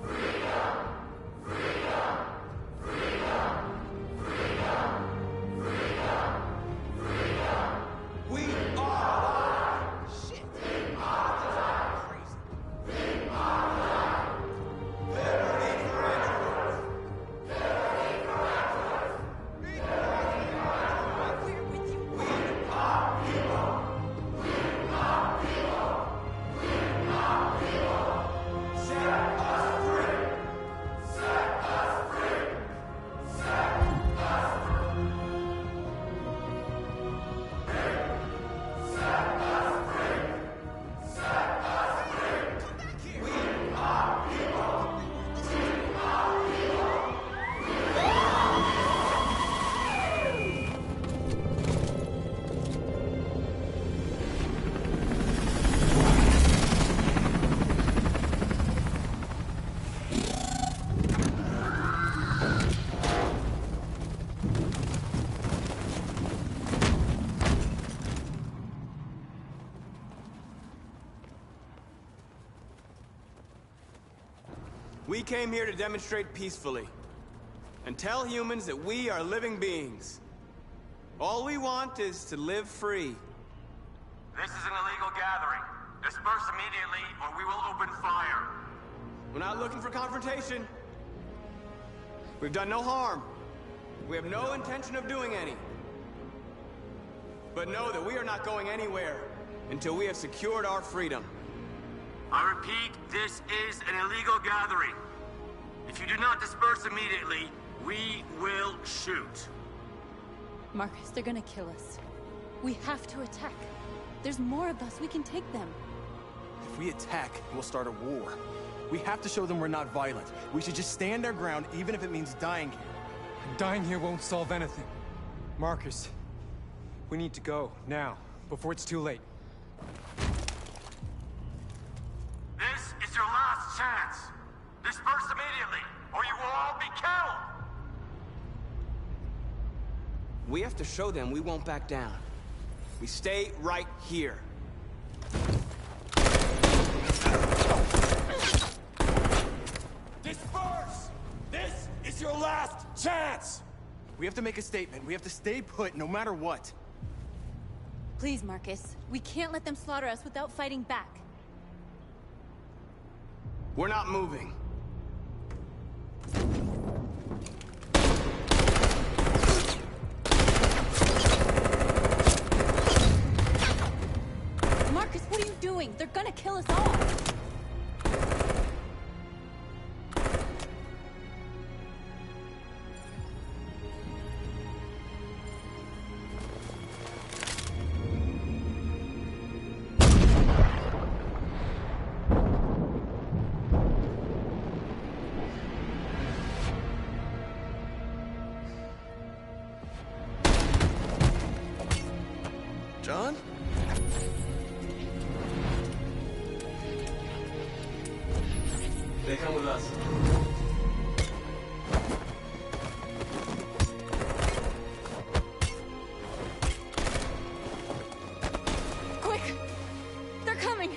Speaker 14: Freedom! Freedom! Freedom! Freedom! Freedom! We are shit. We are crazy. We are liberty for androids. Liberty for androids. We're with you. We are people. We are people. We are people. Set us free. Set us free. Set us free. Set us free. Set us free. We are people. We are people.
Speaker 4: We came here to demonstrate peacefully and tell humans that we are living beings. All we want is to live free.
Speaker 16: This is an illegal gathering. Disperse immediately, or we will open fire.
Speaker 4: We're not looking for confrontation. We've done no harm. We have no intention of doing any. But know that we are not going anywhere until we have secured our freedom.
Speaker 16: I repeat, this is an illegal gathering. If you do not disperse immediately, we will shoot.
Speaker 3: Marcus, they're gonna kill us. We have to attack. There's more of us. We can take them.
Speaker 2: If we attack, we'll start a war. We have to show them we're not violent. We should just stand our ground, even if it means dying here.
Speaker 13: Dying here won't solve anything. Marcus, we need to go, now, before it's too late.
Speaker 16: This is your last chance. Disperse immediately, or you will all be killed.
Speaker 4: We have to show them we won't back down. We stay right here.
Speaker 16: Disperse! This is your last chance!
Speaker 2: We have to make a statement. We have to stay put, no matter what.
Speaker 3: Please, Marcus. We can't let them slaughter us without fighting back.
Speaker 4: We're not moving.
Speaker 3: Marcus, what are you doing? They're gonna kill us all!
Speaker 2: John?
Speaker 4: They come with us.
Speaker 3: Quick! They're coming!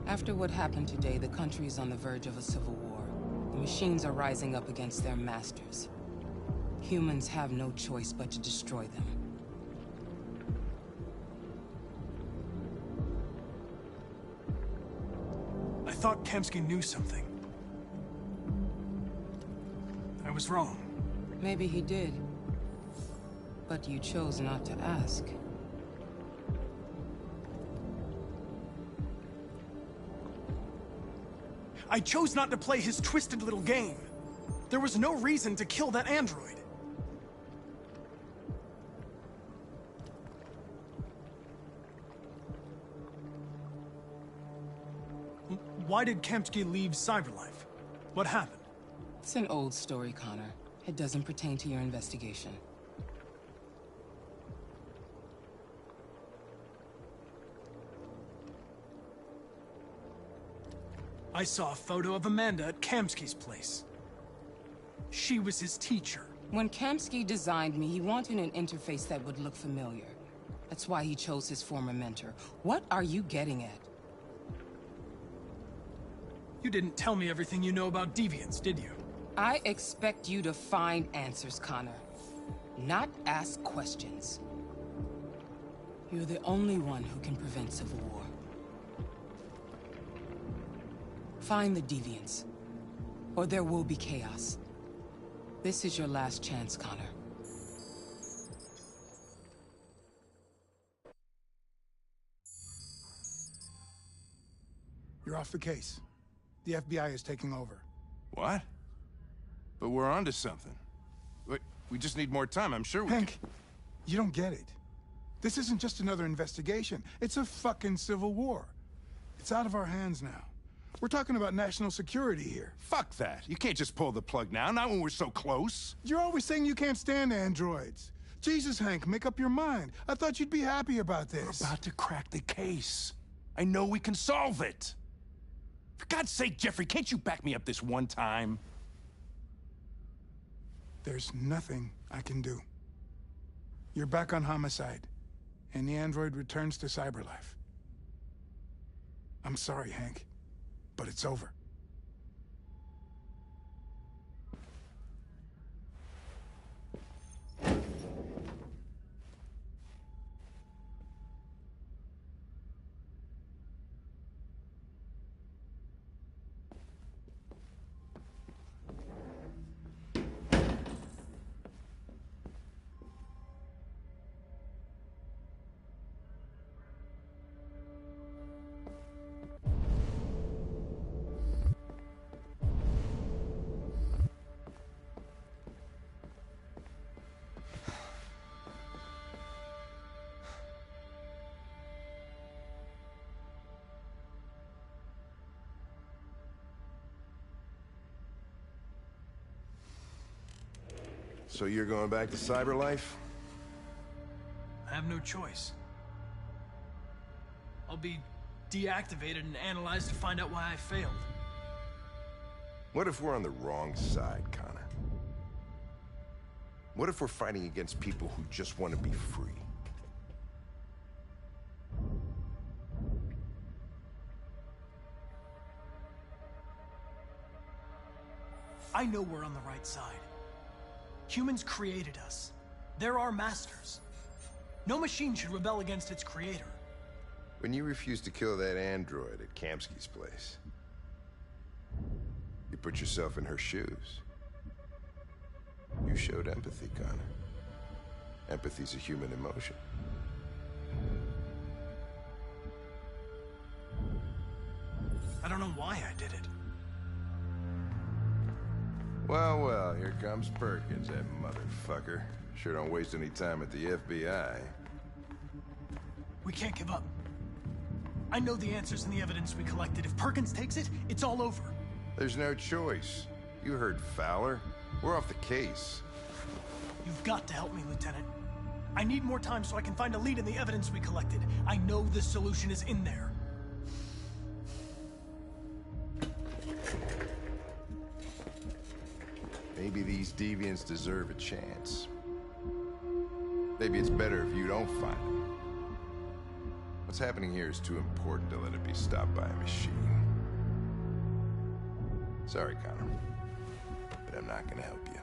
Speaker 17: After what happened today, the country is on the verge of a civil war. The machines are rising up against their masters. Humans have no choice but to destroy them.
Speaker 9: I thought Kamsky knew something. I was wrong.
Speaker 17: Maybe he did. But you chose not to ask.
Speaker 9: I chose not to play his twisted little game. There was no reason to kill that android. Why did Kamsky leave Cyberlife? What happened?
Speaker 17: It's an old story, Connor. It doesn't pertain to your investigation.
Speaker 9: I saw a photo of Amanda at Kamsky's place. She was his teacher.
Speaker 17: When Kamsky designed me, he wanted an interface that would look familiar. That's why he chose his former mentor. What are you getting at?
Speaker 9: You didn't tell me everything you know about deviants, did you?
Speaker 17: I expect you to find answers, Connor. Not ask questions. You're the only one who can prevent civil war. Find the deviants, or there will be chaos. This is your last chance, Connor.
Speaker 18: You're off the case. The FBI is taking over.
Speaker 12: What? But we're onto something. We just need more time, I'm sure we
Speaker 18: Hank, you don't get it. This isn't just another investigation. It's a fucking civil war. It's out of our hands now. We're talking about national security here.
Speaker 12: Fuck that. You can't just pull the plug now, not when we're so close.
Speaker 18: You're always saying you can't stand androids. Jesus, Hank, make up your mind. I thought you'd be happy about this.
Speaker 12: We're about to crack the case. I know we can solve it. For God's sake, Jeffrey, can't you back me up this one time?
Speaker 18: There's nothing I can do. You're back on homicide, and the android returns to Cyberlife. I'm sorry, Hank, but it's over.
Speaker 12: So you're going back to Cyberlife?
Speaker 9: I have no choice. I'll be deactivated and analyzed to find out why I failed.
Speaker 12: What if we're on the wrong side, Connor? What if we're fighting against people who just want to be free?
Speaker 9: I know we're on the right side. Humans created us. They're our masters. No machine should rebel against its creator.
Speaker 12: When you refused to kill that android at Kamsky's place, you put yourself in her shoes. You showed empathy, Connor. Empathy's a human emotion.
Speaker 9: I don't know why I did it.
Speaker 12: Well, well, here comes Perkins, that motherfucker. Sure don't waste any time at the FBI.
Speaker 9: We can't give up. I know the answers in the evidence we collected. If Perkins takes it, it's all over.
Speaker 12: There's no choice. You heard Fowler. We're off the case.
Speaker 9: You've got to help me, Lieutenant. I need more time so I can find a lead in the evidence we collected. I know the solution is in there.
Speaker 12: Maybe these deviants deserve a chance. Maybe it's better if you don't find them. What's happening here is too important to let it be stopped by a machine. Sorry, Connor, but I'm not gonna help you.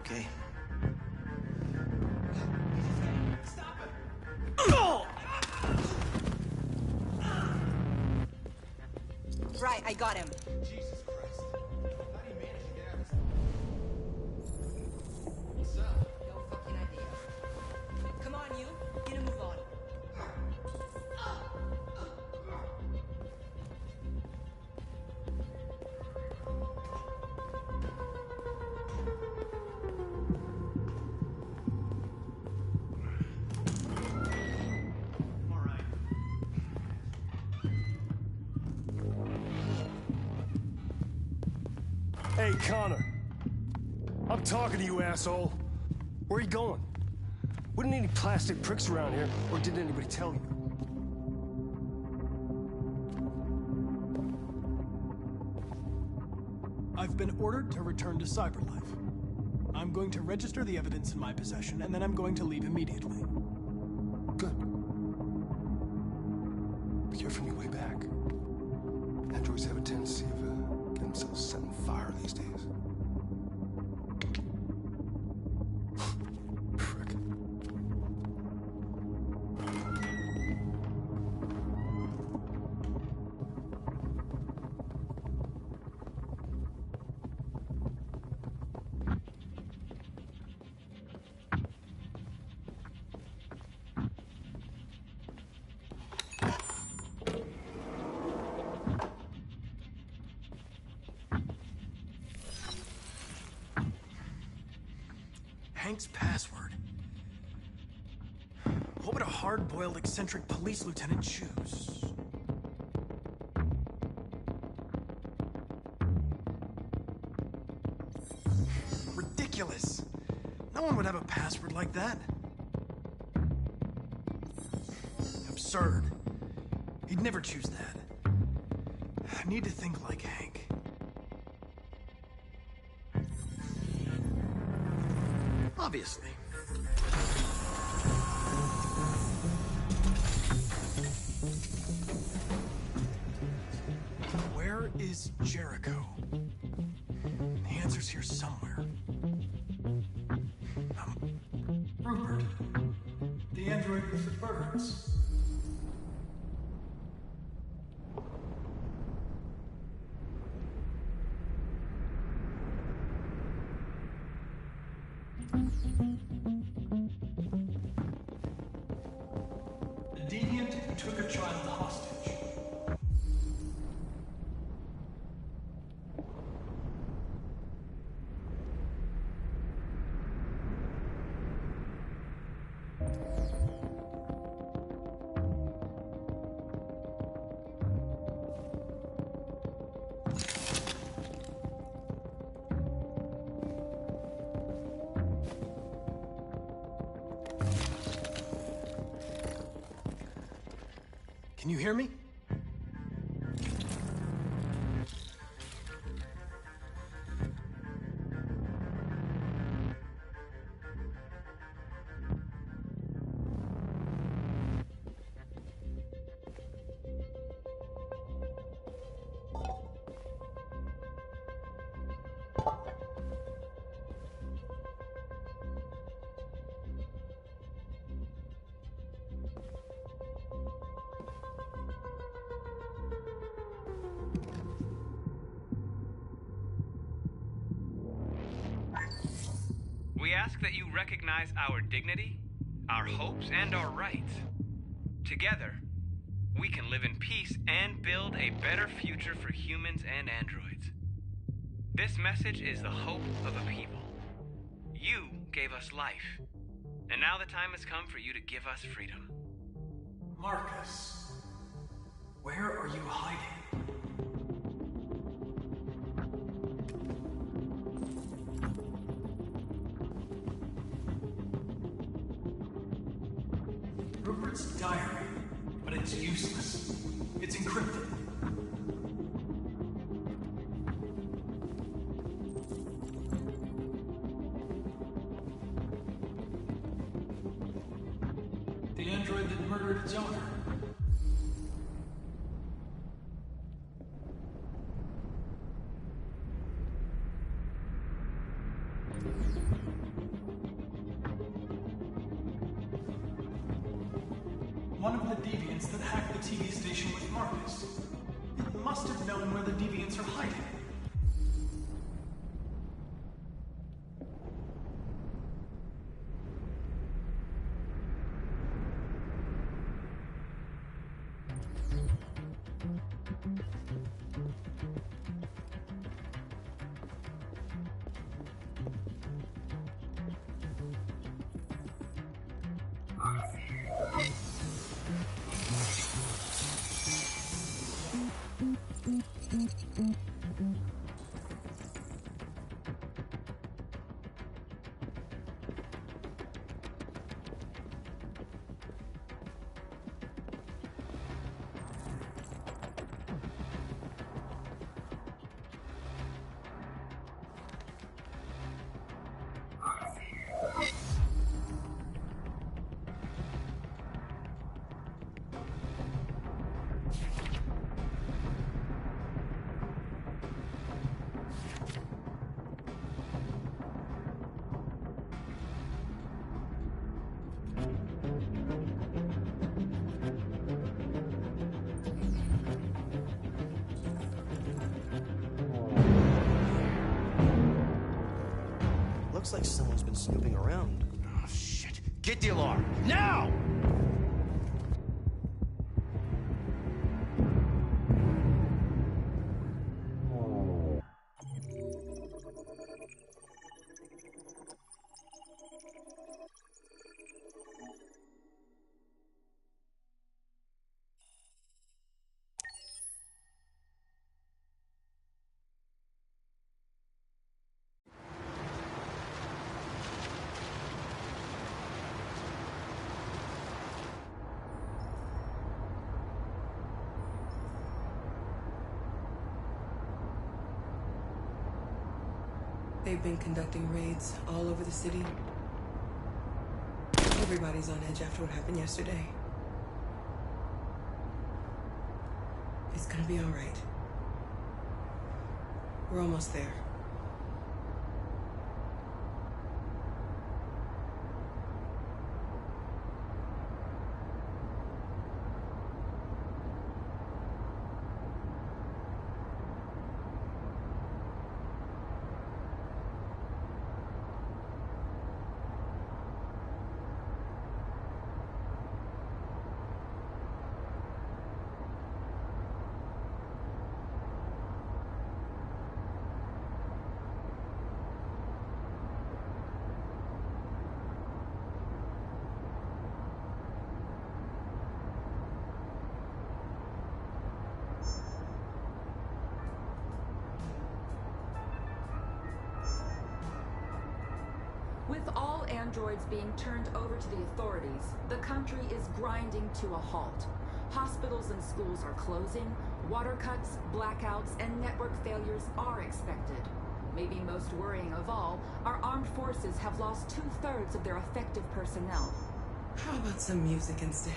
Speaker 4: Okay.
Speaker 19: Right, I got him.
Speaker 2: Jesus Christ. How do you manage to get out of this? What's up?
Speaker 19: No fucking idea. Come on, you. Get a move on.
Speaker 20: Hey, Connor. I'm talking to you, asshole. Where are you going? Wouldn't need any plastic pricks around here, or did anybody tell you?
Speaker 9: I've been ordered to return to Cyberlife. I'm going to register the evidence in my possession, and then I'm going to leave immediately.
Speaker 20: Good. But you're from your way back. Androids have a tendency of getting themselves set on fire these days. Frick.
Speaker 9: Hank's password. What would a hard-boiled, eccentric police lieutenant choose? Ridiculous! No one would have a password like that. Absurd. He'd never choose that. I need to think like Hank. Obviously. Where is Jericho? The answer's here somewhere. Rupert. The android with the birds. The deviant who took a child hostage. Can you hear me?
Speaker 4: ask that you recognize our dignity, our hopes, and our rights. Together, we can live in peace and build a better future for humans and androids. This message is the hope of a people. You gave us life, and now the time has come for you to give us freedom.
Speaker 9: Marcus, where are you hiding? Rupert's diary, but it's useless. It's encrypted. The android that murdered its owner. One of the deviants that hacked the TV station with Marcus. It must have known where the deviants are hiding.
Speaker 6: Looks like someone's been snooping around. Oh, shit. Get the alarm. Now!
Speaker 19: They've been conducting raids all over the city. Everybody's on edge after what happened yesterday. It's gonna be all right. We're almost there.
Speaker 8: With all androids being turned over to the authorities, the country is grinding to a halt. Hospitals and schools are closing, water cuts, blackouts, and network failures are expected. Maybe most worrying of all, our armed forces have lost 2/3 of their effective personnel.
Speaker 19: How about some music instead?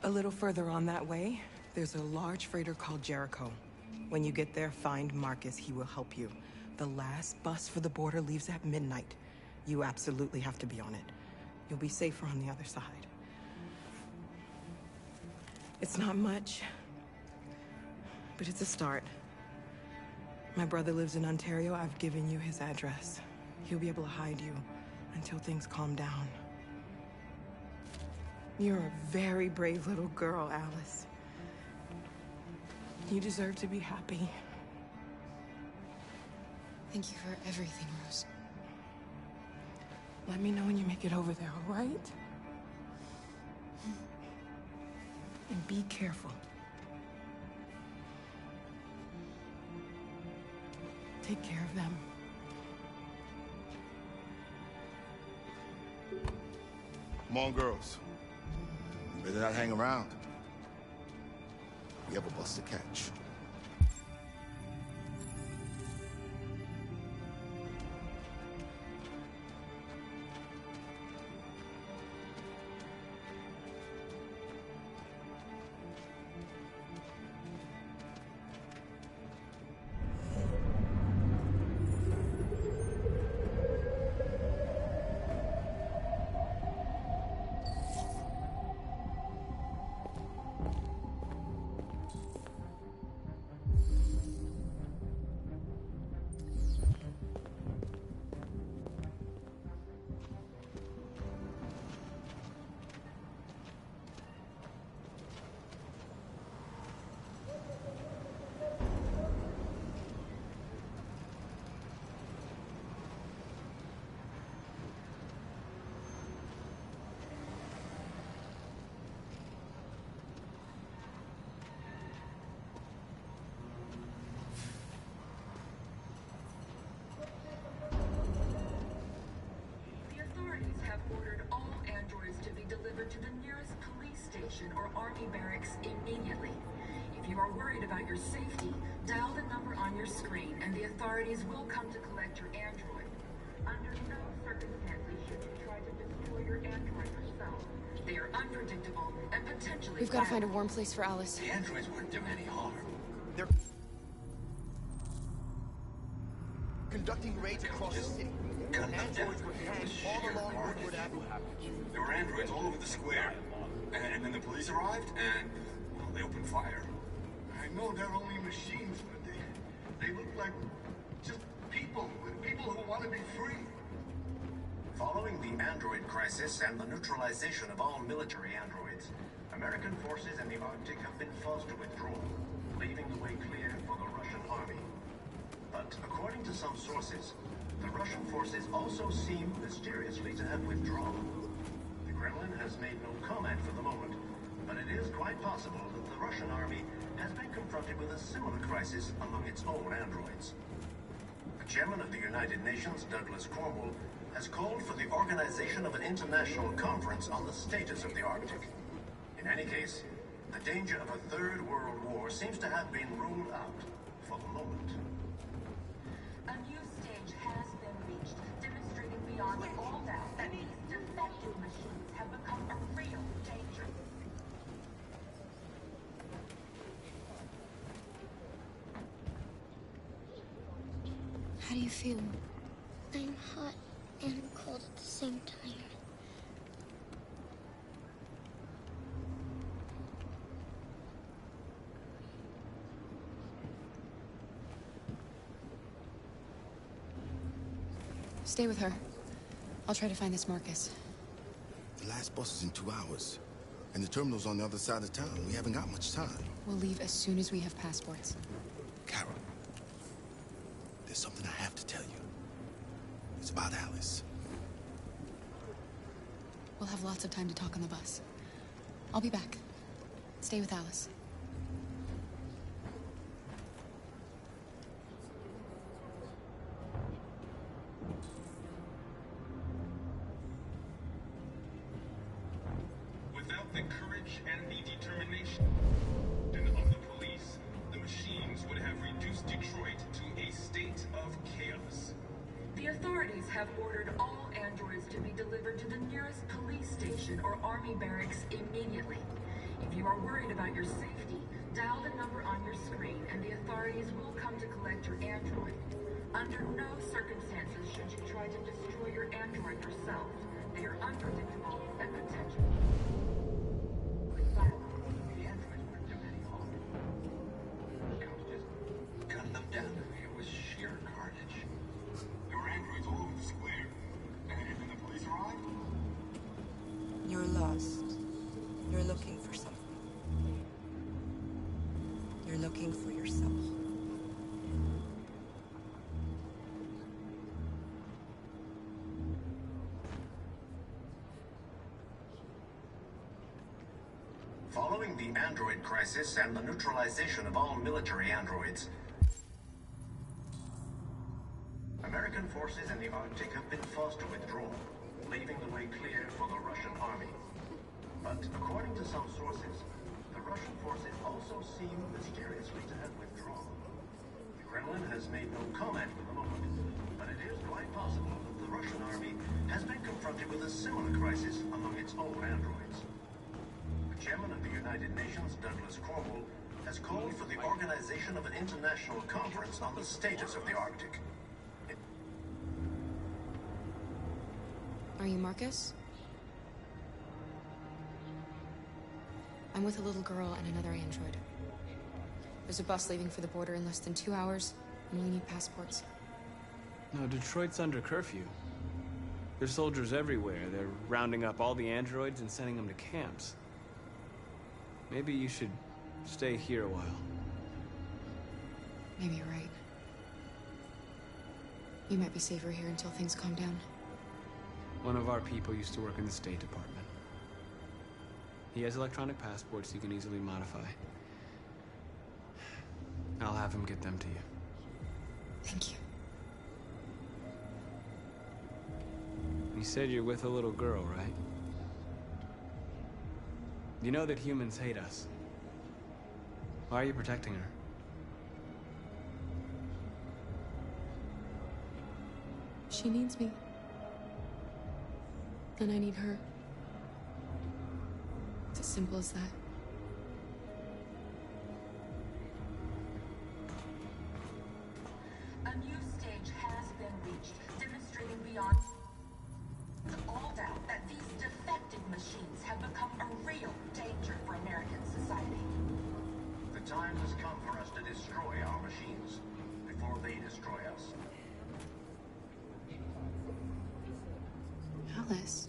Speaker 21: A little further on that way, there's a large freighter called Jericho. When you get there, find Marcus. He will help you. The last bus for the border leaves at midnight. You absolutely have to be on it. You'll be safer on the other side. It's not much, but it's a start. My brother lives in Ontario. I've given you his address. He'll be able to hide you until things calm down. You're a very brave little girl, Alice. You deserve to be happy.
Speaker 3: Thank you for everything, Rose.
Speaker 21: Let me know when you make it over there, all right? And be careful. Take care of them.
Speaker 12: Come on, girls. You better not hang around. We have a bus to catch.
Speaker 8: To the nearest police station or army barracks immediately. If you are worried about your safety, dial the number on your screen and the authorities will come to collect your android. Under no circumstances should you try to destroy your android yourself. They are unpredictable and potentially
Speaker 3: We've got to find a warm place for Alice.
Speaker 6: The androids wouldn't do any harm. They're conducting raids across the city. Androids were camped all along Woodward Avenue.
Speaker 16: There were androids all over the square. And then the police arrived, and well, they opened fire.
Speaker 22: I know they're only machines, but they look like just people who want to be free.
Speaker 6: Following the android crisis and the neutralization of all military androids, American forces in the Arctic have been forced to withdraw, leaving the way clear for the Russian army. But according to some sources, the Russian forces also seem mysteriously to have withdrawn. The Kremlin has made no comment for the moment, but it is quite possible that the Russian army has been confronted with a similar crisis among its own androids. The chairman of the United Nations, Douglas Cornwall, has called for the organization of an international conference on the status of the Arctic. In any case, the danger of a third world war seems to have been ruled out for the moment.
Speaker 8: A new stage has been reached, demonstrating beyond all doubt that these defective machines have become a real danger.
Speaker 23: How do you feel? I'm hot and cold at the same time.
Speaker 3: Stay with her. I'll try to find this Marcus.
Speaker 24: The last bus is in 2 hours. And the terminal's on the other side of town. We haven't got much time.
Speaker 3: We'll leave as soon as we have passports.
Speaker 24: Carol, there's something I have to tell you. It's about Alice.
Speaker 3: We'll have lots of time to talk on the bus. I'll be back. Stay with Alice.
Speaker 5: Without the courage and the determination of the police, the machines would have reduced Detroit to a state of chaos.
Speaker 8: The authorities have ordered all androids to be delivered to the nearest police station or army barracks immediately. If you are worried about your safety, dial the number on your screen and the authorities will come to collect your android. Under no circumstances should you try to destroy your android yourself. They are unpredictable and potentially violent.
Speaker 6: The androids weren't doing any harm. Cops just gunned them down. It was sheer carnage.
Speaker 22: There were androids all over the square. And the police arrived?
Speaker 21: You're lost. You're looking for something. You're looking for yourself.
Speaker 6: Following the android crisis and the neutralization of all military androids, American forces in the Arctic have been forced to withdraw, leaving the way clear for the Russian army. But according to some sources, the Russian forces also seem mysteriously to have withdrawn. The Kremlin has made no comment for the moment, but it is quite possible that the Russian army has been confronted with a similar crisis among its own androids. The chairman of the United Nations, Douglas Cromwell, has called for the organization of an international conference on the status of the Arctic.
Speaker 1: Are you Marcus? I'm with a little girl and another android. There's a bus leaving for the border in less than 2 hours, and we need passports.
Speaker 4: No, Detroit's under curfew. There's soldiers everywhere. They're rounding up all the androids and sending them to camps. Maybe you should stay here a while.
Speaker 1: Maybe you're right. You might be safer here until things calm down.
Speaker 4: One of our people used to work in the State Department. He has electronic passports you can easily modify. I'll have him get them to you.
Speaker 1: Thank you.
Speaker 4: You said you're with a little girl, right? You know that humans hate us. Why are you protecting her?
Speaker 1: She needs me. And I need her. It's as simple as that.
Speaker 8: A new stage has been reached, demonstrating beyond all doubt that these defective machines have become a real danger for American society.
Speaker 6: The time has come for us to destroy our machines before they destroy us.
Speaker 1: Alice.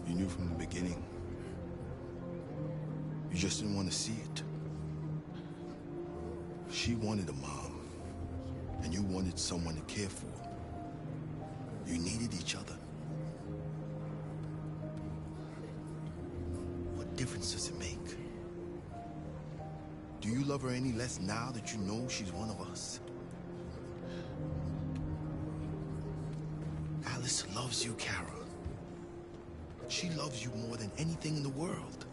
Speaker 24: You knew from the beginning. You just didn't want to see it. She wanted a mom, and you wanted someone to care for. You needed each other. What difference does it make? Do you love her any less now that you know she's one of us? Alice loves you, Kara. She loves you more than anything in the world.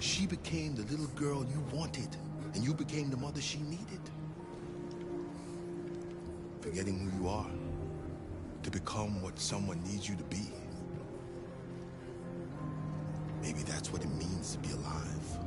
Speaker 24: She became the little girl you wanted, and you became the mother she needed. Forgetting who you are to become what someone needs you to be. Maybe that's what it means to be alive.